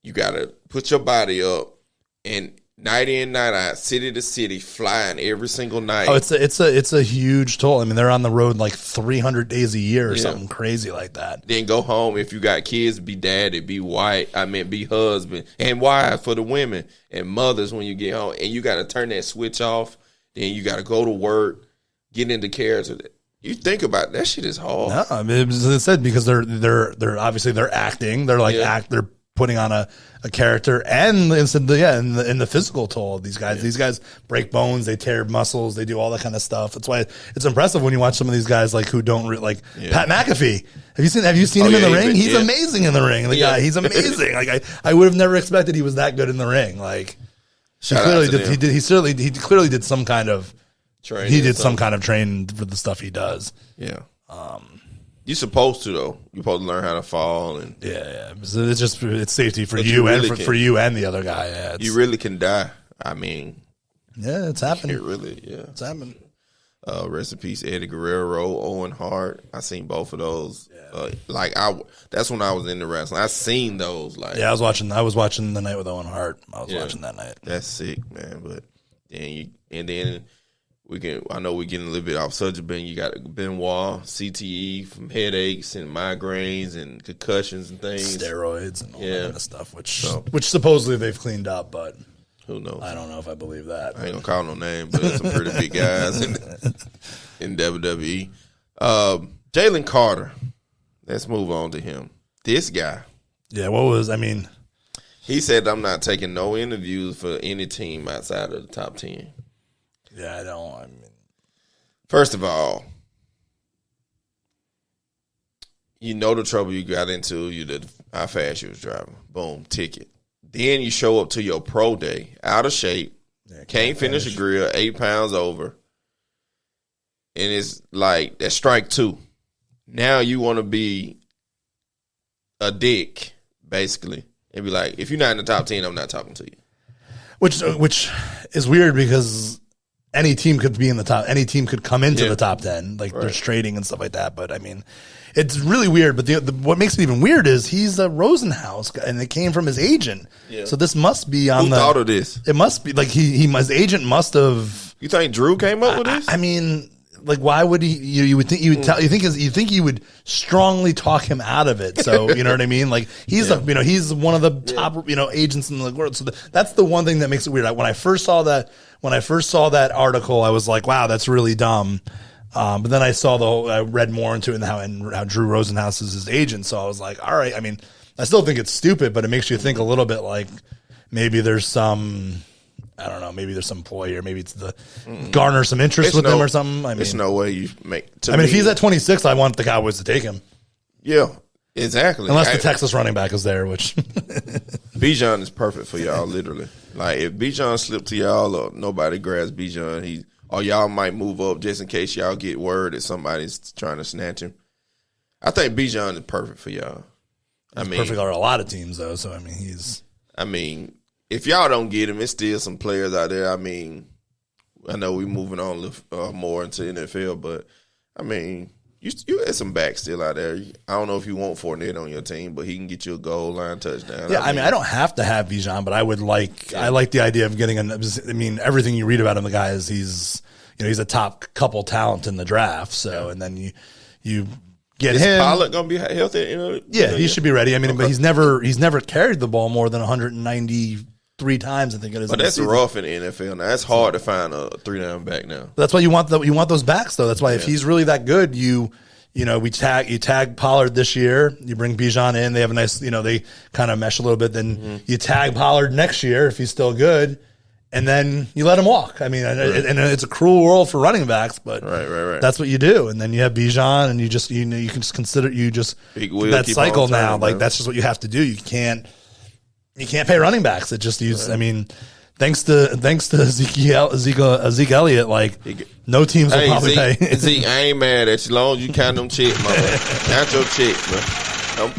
[SPEAKER 1] You got to put your body up, and night in, night out, city to city, flying every single night.
[SPEAKER 2] Oh, it's a huge toll. I mean, they're on the road like 300 days a year or something crazy like that.
[SPEAKER 1] Then go home. If you got kids, be daddy, be be husband, and wife for the women, and mothers when you get home. And you got to turn that switch off. Then you got to go to work, get into character. You think about it, that shit is hard.
[SPEAKER 2] No, I mean, as I said, because they're obviously they're acting. They're like they're putting on a character, and in the physical toll. These guys break bones, they tear muscles, they do all that kind of stuff. That's why it's impressive when you watch some of these guys who don't Pat McAfee. Have you seen him in the ring? He's amazing in the ring. The guy, he's amazing. I would have never expected he was that good in the ring. He clearly did some kind of training. He did some kind of training for the stuff he does.
[SPEAKER 1] Yeah. You're supposed to though. You're supposed to learn how to fall, and
[SPEAKER 2] So it's safety for you
[SPEAKER 1] really
[SPEAKER 2] and for you and the other guy. Yeah,
[SPEAKER 1] you really can die. I mean,
[SPEAKER 2] it's happening.
[SPEAKER 1] It really,
[SPEAKER 2] it's happening.
[SPEAKER 1] Rest in peace, Eddie Guerrero, Owen Hart. I seen both of those. That's when I was into wrestling. I seen those.
[SPEAKER 2] I was watching the night with Owen Hart. I was watching that night.
[SPEAKER 1] That's sick, man. But then I know we're getting a little bit off subject, but you got Benoit, CTE from headaches and migraines and concussions and things,
[SPEAKER 2] steroids and all that kind of stuff, which supposedly they've cleaned up, but
[SPEAKER 1] who knows?
[SPEAKER 2] I don't know if I believe that.
[SPEAKER 1] I ain't gonna call no name, but there's some pretty big guys in WWE. Jalen Carter. Let's move on to him. This guy.
[SPEAKER 2] Yeah,
[SPEAKER 1] he said, I'm not taking no interviews for any team outside of the top 10.
[SPEAKER 2] Yeah,
[SPEAKER 1] first of all, you know the trouble you got into, how fast you was driving. Boom, ticket. Then you show up to your pro day, out of shape, can't finish a grill, 8 pounds over, and it's like, that's strike 2. Now you want to be a dick, basically, and be like, if you're not in the top 10, I'm not talking to you.
[SPEAKER 2] Which is weird because any team could be in the top. Any team could come into the top 10. There's trading and stuff like that. But it's really weird. But what makes it even weird is he's a Rosenhaus, and it came from his agent. Yeah. So this must be on
[SPEAKER 1] Who thought of this?
[SPEAKER 2] It must be his agent must have.
[SPEAKER 1] You think Drew came up with this?
[SPEAKER 2] Why would he? You would think you think you would strongly talk him out of it. So you know what I mean. He's he's one of the top agents in the world. So that's the one thing that makes it weird. When I first saw that article, I was like, wow, that's really dumb. But then I read more into it and how Drew Rosenhaus is his agent. So I was like, all right. I still think it's stupid, but it makes you think a little bit like maybe there's some. I don't know. Maybe there's some ploy here. Maybe it's the garner some interest with him or something.
[SPEAKER 1] There's no way you make.
[SPEAKER 2] If he's at 26, I want the Cowboys to take him.
[SPEAKER 1] Yeah, exactly.
[SPEAKER 2] Unless the Texas running back is there, which
[SPEAKER 1] Bijan is perfect for y'all. Literally, if Bijan slipped to y'all or nobody grabs Bijan, or y'all might move up just in case y'all get word that somebody's trying to snatch him. I think Bijan is perfect for y'all.
[SPEAKER 2] He's perfect for a lot of teams, though. So he's.
[SPEAKER 1] If y'all don't get him, it's still some players out there. I know we're moving on more into NFL, but you had some backs still out there. I don't know if you want Fournette on your team, but he can get you a goal line touchdown.
[SPEAKER 2] Yeah, I don't have to have Bijan, but I would I like the idea of getting everything you read about him, the guy is he's a top couple talent in the draft. So and then you get him. Is
[SPEAKER 1] Pollard gonna be healthy?
[SPEAKER 2] He should be ready. But he's never carried the ball more than 193 times. I think it is.
[SPEAKER 1] But that's rough in the NFL. Now that's hard to find a 3-down back now.
[SPEAKER 2] That's why you want those backs though. That's why if he's really that good, you tag Pollard this year. You bring Bijan in. They have a nice. They kind of mesh a little bit. Then you tag Pollard next year if he's still good. And then you let him walk. And it's a cruel world for running backs, but
[SPEAKER 1] right.
[SPEAKER 2] That's what you do. And then you have Bijan, and you can just consider that cycle now. That's just what you have to do. You can't pay running backs. It just thanks to Zeke Elliott, no teams will probably pay.
[SPEAKER 1] Zeke, I ain't mad at you. As long as you count them checks, mama. Count your checks, bro.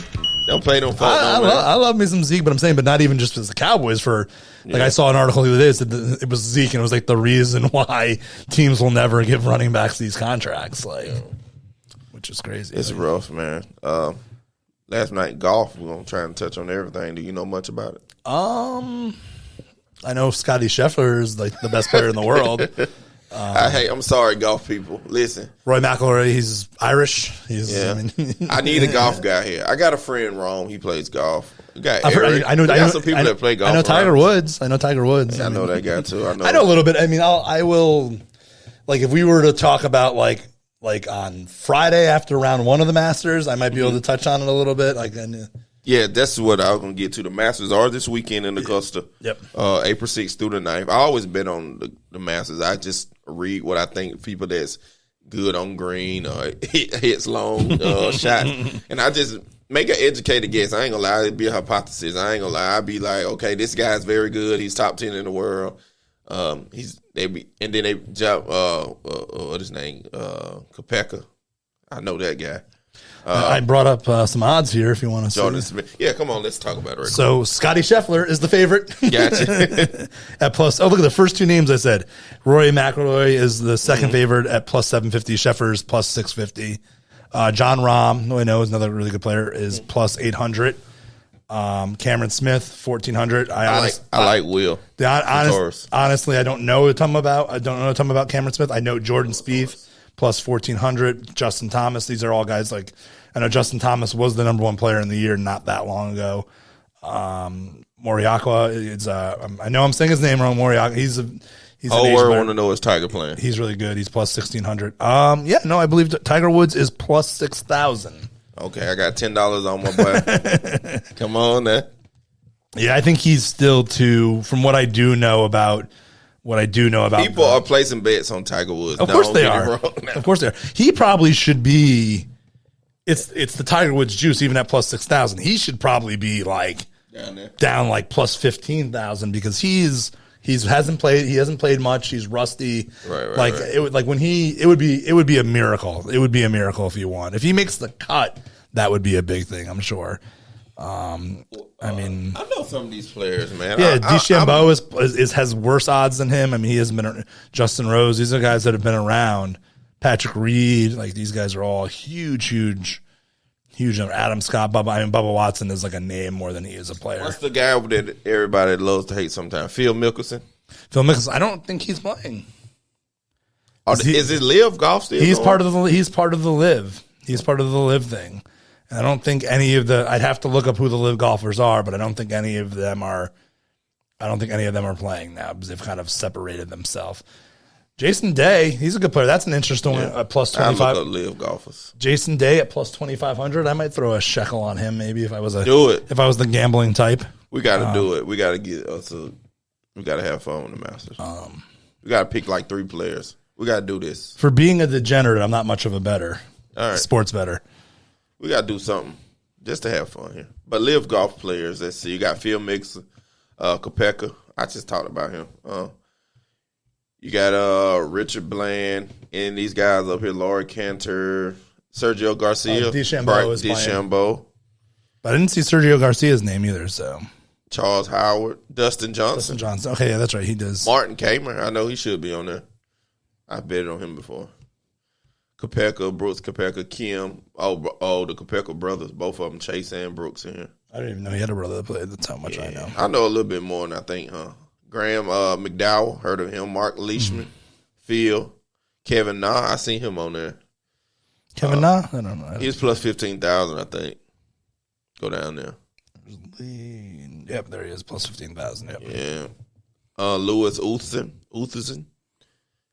[SPEAKER 1] Don't play them folk.
[SPEAKER 2] I love me some Zeke, but I'm saying, but not even just as the Cowboys for. I saw an article the other day that said it was Zeke, and it was the reason why teams will never give running backs these contracts, which is crazy.
[SPEAKER 1] It's rough, man. Last night, golf, we're going to try and touch on everything. Do you know much about it?
[SPEAKER 2] I know Scotty Scheffler is the best player in the world.
[SPEAKER 1] I'm sorry, golf people. Listen.
[SPEAKER 2] Roy McIlroy, he's Irish.
[SPEAKER 1] I need a golf guy here. I got a friend, Rome. He plays golf.
[SPEAKER 2] I know
[SPEAKER 1] some people that play golf.
[SPEAKER 2] I know Tiger Woods. I know
[SPEAKER 1] that guy too.
[SPEAKER 2] I know a little bit. I will. If we were to talk about on Friday after round 1 of the Masters, I might be able to touch on it a little bit.
[SPEAKER 1] Yeah, that's what I was going to get to. The Masters are this weekend in Augusta.
[SPEAKER 2] Yep.
[SPEAKER 1] April 6th through the 9th. I always bet on the Masters. I just read what I think people that's good on green or hits long shot. And I just make an educated guess. I ain't going to lie. It'd be a hypothesis. I ain't going to lie. I'd be like, okay, this guy's very good. He's top 10 in the world. And then they jump, what his name? Kopeka. I know that guy.
[SPEAKER 2] I brought up some odds here if you want to see.
[SPEAKER 1] Jordan Smith. Yeah, come on, let's talk about it.
[SPEAKER 2] So Scotty Scheffler is the favorite.
[SPEAKER 1] Gotcha.
[SPEAKER 2] At plus, look at the first two names I said. Rory McIlroy is the second favorite at plus 750. Scheffler's plus 650. John Rahm, who I know is another really good player, is plus 800. Cameron Smith, 1400.
[SPEAKER 1] I like Will.
[SPEAKER 2] Honestly, I don't know a ton about Cameron Smith. I know Jordan Spieth, plus 1400. Justin Thomas. These are all guys like, I know Justin Thomas was the number one player in the year not that long ago. Moriakawa is I know I'm saying his name wrong. Moriakawa. He's
[SPEAKER 1] I want to know is Tiger playing.
[SPEAKER 2] He's really good. He's plus 1600. I believe Tiger Woods is plus 6,000.
[SPEAKER 1] Okay, I got $10 on my boy. Come on, now.
[SPEAKER 2] Yeah, I think he's still too. From what I do know about
[SPEAKER 1] people are placing bets on Tiger Woods.
[SPEAKER 2] Of course they are. Of course they are. He probably should be. It's the Tiger Woods juice, even at plus 6,000. He should probably be like down like plus 15,000 because he hasn't played much. He's rusty.
[SPEAKER 1] Right.
[SPEAKER 2] It would be a miracle. It would be a miracle if he won. If he makes the cut, that would be a big thing, I'm sure. I
[SPEAKER 1] know some of these players, man.
[SPEAKER 2] Yeah, DeChambeau has worse odds than him. I mean, he hasn't been. Justin Rose. These are guys that have been around. Patrick Reed. Like these guys are all huge. Adam Scott, Bubba Watson is like a name more than he is a player.
[SPEAKER 1] What's the guy that everybody loves to hate sometimes? Phil Mickelson.
[SPEAKER 2] I don't think he's playing.
[SPEAKER 1] Is it live golf still?
[SPEAKER 2] He's part of the live. He's part of the live thing. And I don't think any of I'd have to look up who the live golfers are, but I don't think any of them are playing now because they've kind of separated themselves. Jason Day, he's a good player. That's an interesting one at plus 25.
[SPEAKER 1] I look up live golfers.
[SPEAKER 2] Jason Day at plus 2,500. I might throw a shekel on him maybe if I was
[SPEAKER 1] if
[SPEAKER 2] I was the gambling type.
[SPEAKER 1] We got to do it. We got to we got to have fun with the Masters. We got to pick like 3 players. We got to do this.
[SPEAKER 2] For being a degenerate, I'm not much of a bettor.
[SPEAKER 1] All right.
[SPEAKER 2] Sports bettor.
[SPEAKER 1] We got to do something just to have fun here. But live golf players, let's see. You got Phil Mickelson, Koepka. I just talked about him. You got Richard Bland and these guys up here, Laurie Cantor, Sergio Garcia. DeChambeau.
[SPEAKER 2] But I didn't see Sergio Garcia's name either, so.
[SPEAKER 1] Charles Howard, Dustin Johnson.
[SPEAKER 2] Okay, yeah, that's right. He does.
[SPEAKER 1] Martin Kamer. I know he should be on there. I've betted on him before. Brooks Koepka, Kim. The Koepka brothers, both of them, Chase and Brooks in here.
[SPEAKER 2] I didn't even know he had a brother that played. That's how much I know.
[SPEAKER 1] I know a little bit more than I think, huh? Graham McDowell, heard of him. Mark Leishman, Phil, Kevin Na. I seen him on there.
[SPEAKER 2] Kevin Na? I don't know.
[SPEAKER 1] He's plus 15,000, I think. Go down there.
[SPEAKER 2] Yep, there he is, plus 15,000. Yep.
[SPEAKER 1] Yeah. Lewis Utherson.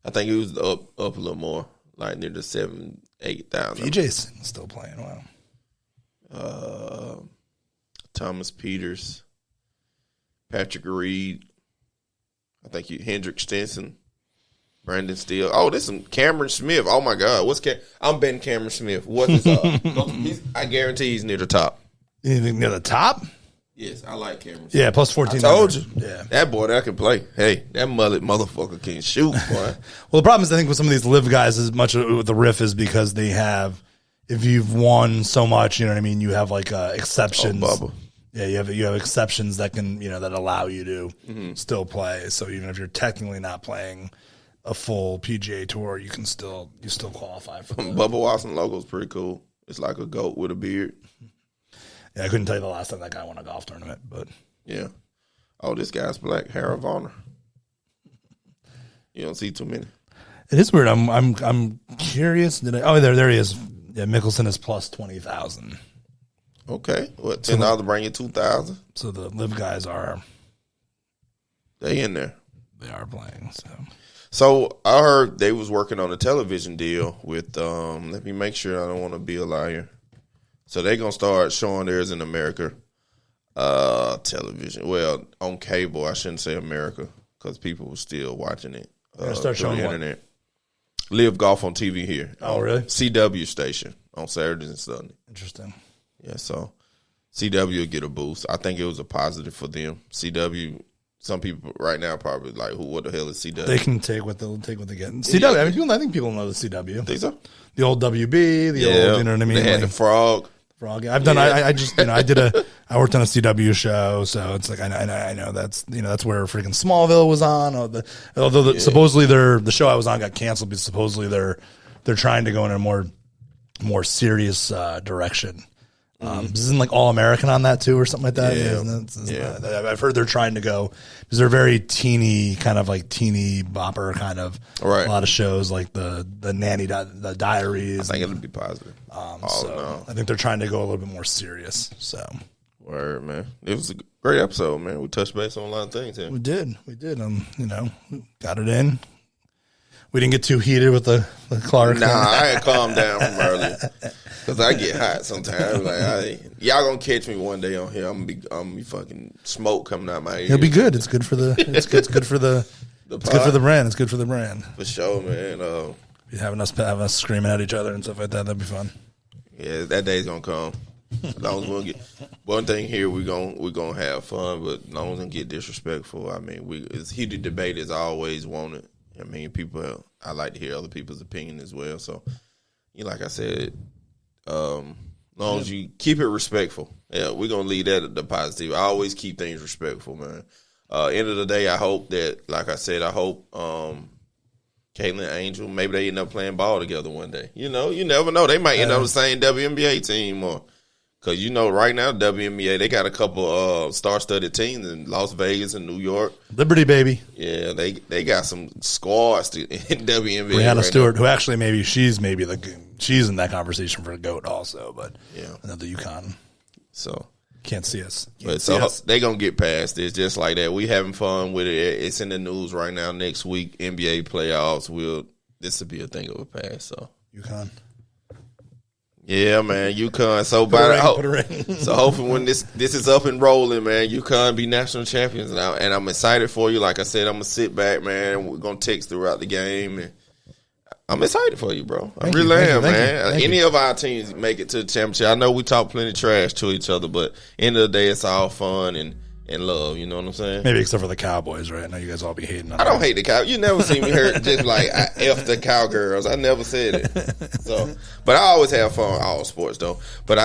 [SPEAKER 1] I think he was up a little more, like near the 7,000-8,000.
[SPEAKER 2] VJ's still playing.
[SPEAKER 1] Wow. Thomas Peters, Patrick Reed. I think Hendrick Stenson, Brandon Steele. Oh, this is Cameron Smith. Oh my God, I'm betting Cameron Smith. What is I guarantee he's near the top.
[SPEAKER 2] Anything near the top?
[SPEAKER 1] Yes, I like Cameron Smith.
[SPEAKER 2] Yeah, plus 14.
[SPEAKER 1] I told you.
[SPEAKER 2] Yeah,
[SPEAKER 1] that boy that can play. Hey, that motherfucker can shoot, boy.
[SPEAKER 2] Well, the problem is I think with some of these live guys, as much with the riff is because they have. If you've won so much, you know what I mean. You have like exceptions.
[SPEAKER 1] Oh, Bubba.
[SPEAKER 2] Yeah, you have exceptions that can that allow you to still play. So even if you're technically not playing a full PGA Tour, you still qualify for that.
[SPEAKER 1] Bubba Watson logo is pretty cool. It's like a goat with a beard.
[SPEAKER 2] Yeah, I couldn't tell you the last time that guy won a golf tournament, but
[SPEAKER 1] yeah. Oh, this guy's black. Hair of honor. You don't see too many.
[SPEAKER 2] It is weird. I'm curious. There he is. Yeah, Mickelson is plus 20,000.
[SPEAKER 1] Okay, what $10 to bring you 2,000?
[SPEAKER 2] So the live guys
[SPEAKER 1] they in there.
[SPEAKER 2] They are playing.
[SPEAKER 1] So I heard they was working on a television deal with. Let me make sure I don't want to be a liar. So they're gonna start showing theirs in America, television. Well, on cable, I shouldn't say America because people were still watching it.
[SPEAKER 2] Start showing
[SPEAKER 1] the internet. Live golf on TV here.
[SPEAKER 2] Oh, really?
[SPEAKER 1] CW station on Saturdays and Sundays.
[SPEAKER 2] Interesting.
[SPEAKER 1] Yeah, so CW will get a boost. I think it was a positive for them. CW some people right now probably like, what the hell is CW?
[SPEAKER 2] They can take what they get. CW. I mean, I think people know the CW.
[SPEAKER 1] Think so?
[SPEAKER 2] The old WB, the old, you know what I mean?
[SPEAKER 1] They had the frog.
[SPEAKER 2] I've done. I just, I worked on a CW show, so it's like I know that's where freaking Smallville was on. Although supposedly the show I was on got canceled because supposedly they're trying to go in a more serious direction. Isn't like All American on that too, or something like that? Yeah. I've heard they're trying to go because they're very teeny, kind of like teeny bopper kind of.
[SPEAKER 1] Right.
[SPEAKER 2] A lot of shows like the Nanny, the Diaries.
[SPEAKER 1] I think it'll be positive.
[SPEAKER 2] I think they're trying to go a little bit more serious. So,
[SPEAKER 1] word, man, it was a great episode, man. We touched base on a lot of things here.
[SPEAKER 2] We did. Got it in. We didn't get too heated with the Clark.
[SPEAKER 1] Nah, I had calmed down from earlier because I get hot sometimes. Like, y'all gonna catch me one day on here. I'm gonna be fucking smoke coming out my ears.
[SPEAKER 2] It'll be good. It's good for the. It's good for the. It's good for the brand. It's good for the brand.
[SPEAKER 1] For sure, man.
[SPEAKER 2] Having us screaming at each other and stuff like that. That'd be fun.
[SPEAKER 1] Yeah, that day's gonna come. As long as we don't get one thing here, we're gonna have fun, but as long as we don't get disrespectful. I mean, it's heated debate as I always wanted. I mean, I like to hear other people's opinion as well. So, like I said, as long as you keep it respectful, we're going to leave that at the positive. I always keep things respectful, man. End of the day, I hope that, like I said, Caitlin and Angel, maybe they end up playing ball together one day. You never know. They might end up the same WNBA team or. Because, right now, WNBA, they got a couple star-studded teams in Las Vegas and New York.
[SPEAKER 2] Liberty, baby.
[SPEAKER 1] Yeah, they got some squads in WNBA.
[SPEAKER 2] Brianna Stewart, who actually she's in that conversation for a GOAT also, but another UConn.
[SPEAKER 1] So.
[SPEAKER 2] Can't see us.
[SPEAKER 1] They going to get past this just like that. We having fun with it. It's in the news right now. Next week, NBA playoffs. This will be a thing of a past. So
[SPEAKER 2] UConn.
[SPEAKER 1] Yeah, man, UConn. So so hopefully when this is up and rolling, man, UConn be national champions now, and I'm excited for you. Like I said, I'm gonna sit back, man. We're gonna text throughout the game, and I'm excited for you, bro. I really am, man. Any of our teams make it to the championship. I know we talk plenty trash to each other, but end of the day, it's all fun and love. You know what I'm saying?
[SPEAKER 2] Maybe except for the Cowboys, right? I know you guys all be hating on
[SPEAKER 1] I don't hate the Cow. You never see me hurt just like I F the Cowgirls. I never said it. So, but I always have fun with all sports though. But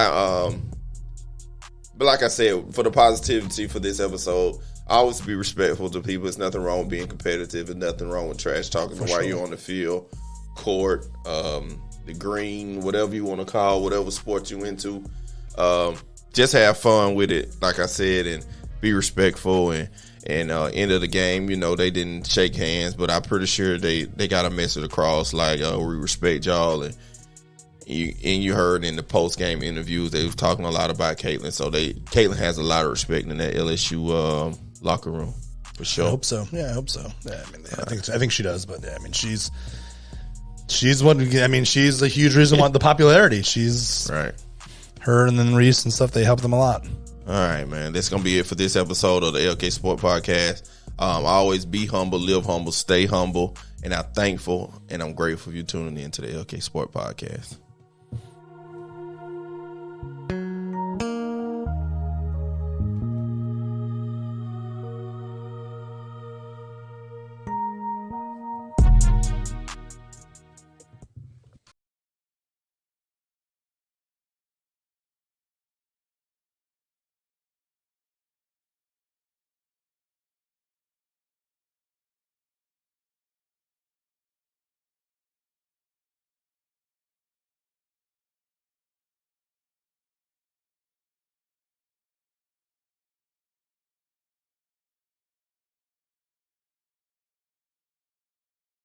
[SPEAKER 1] but like I said, for the positivity for this episode, always be respectful to people. There's nothing wrong with being competitive. There's nothing wrong with trash talking while you're on the field, court, the green, whatever you want to call, whatever sport you into. Just have fun with it, like I said, and be respectful. And end of the game, they didn't shake hands, but I'm pretty sure they got a message across like, we respect y'all. And you heard in the post game interviews they was talking a lot about Caitlin, so Caitlin has a lot of respect in that LSU locker room for sure.
[SPEAKER 2] I hope so. Yeah, I hope so. Yeah, I think she does, but I mean she's she's a huge reason why the popularity. She's
[SPEAKER 1] right.
[SPEAKER 2] Her and then Reese and stuff, they help them a lot.
[SPEAKER 1] All right, man. That's going to be it for this episode of the LK Sport Podcast. Always be humble, live humble, stay humble, and I'm thankful and I'm grateful for you tuning in to the LK Sport Podcast.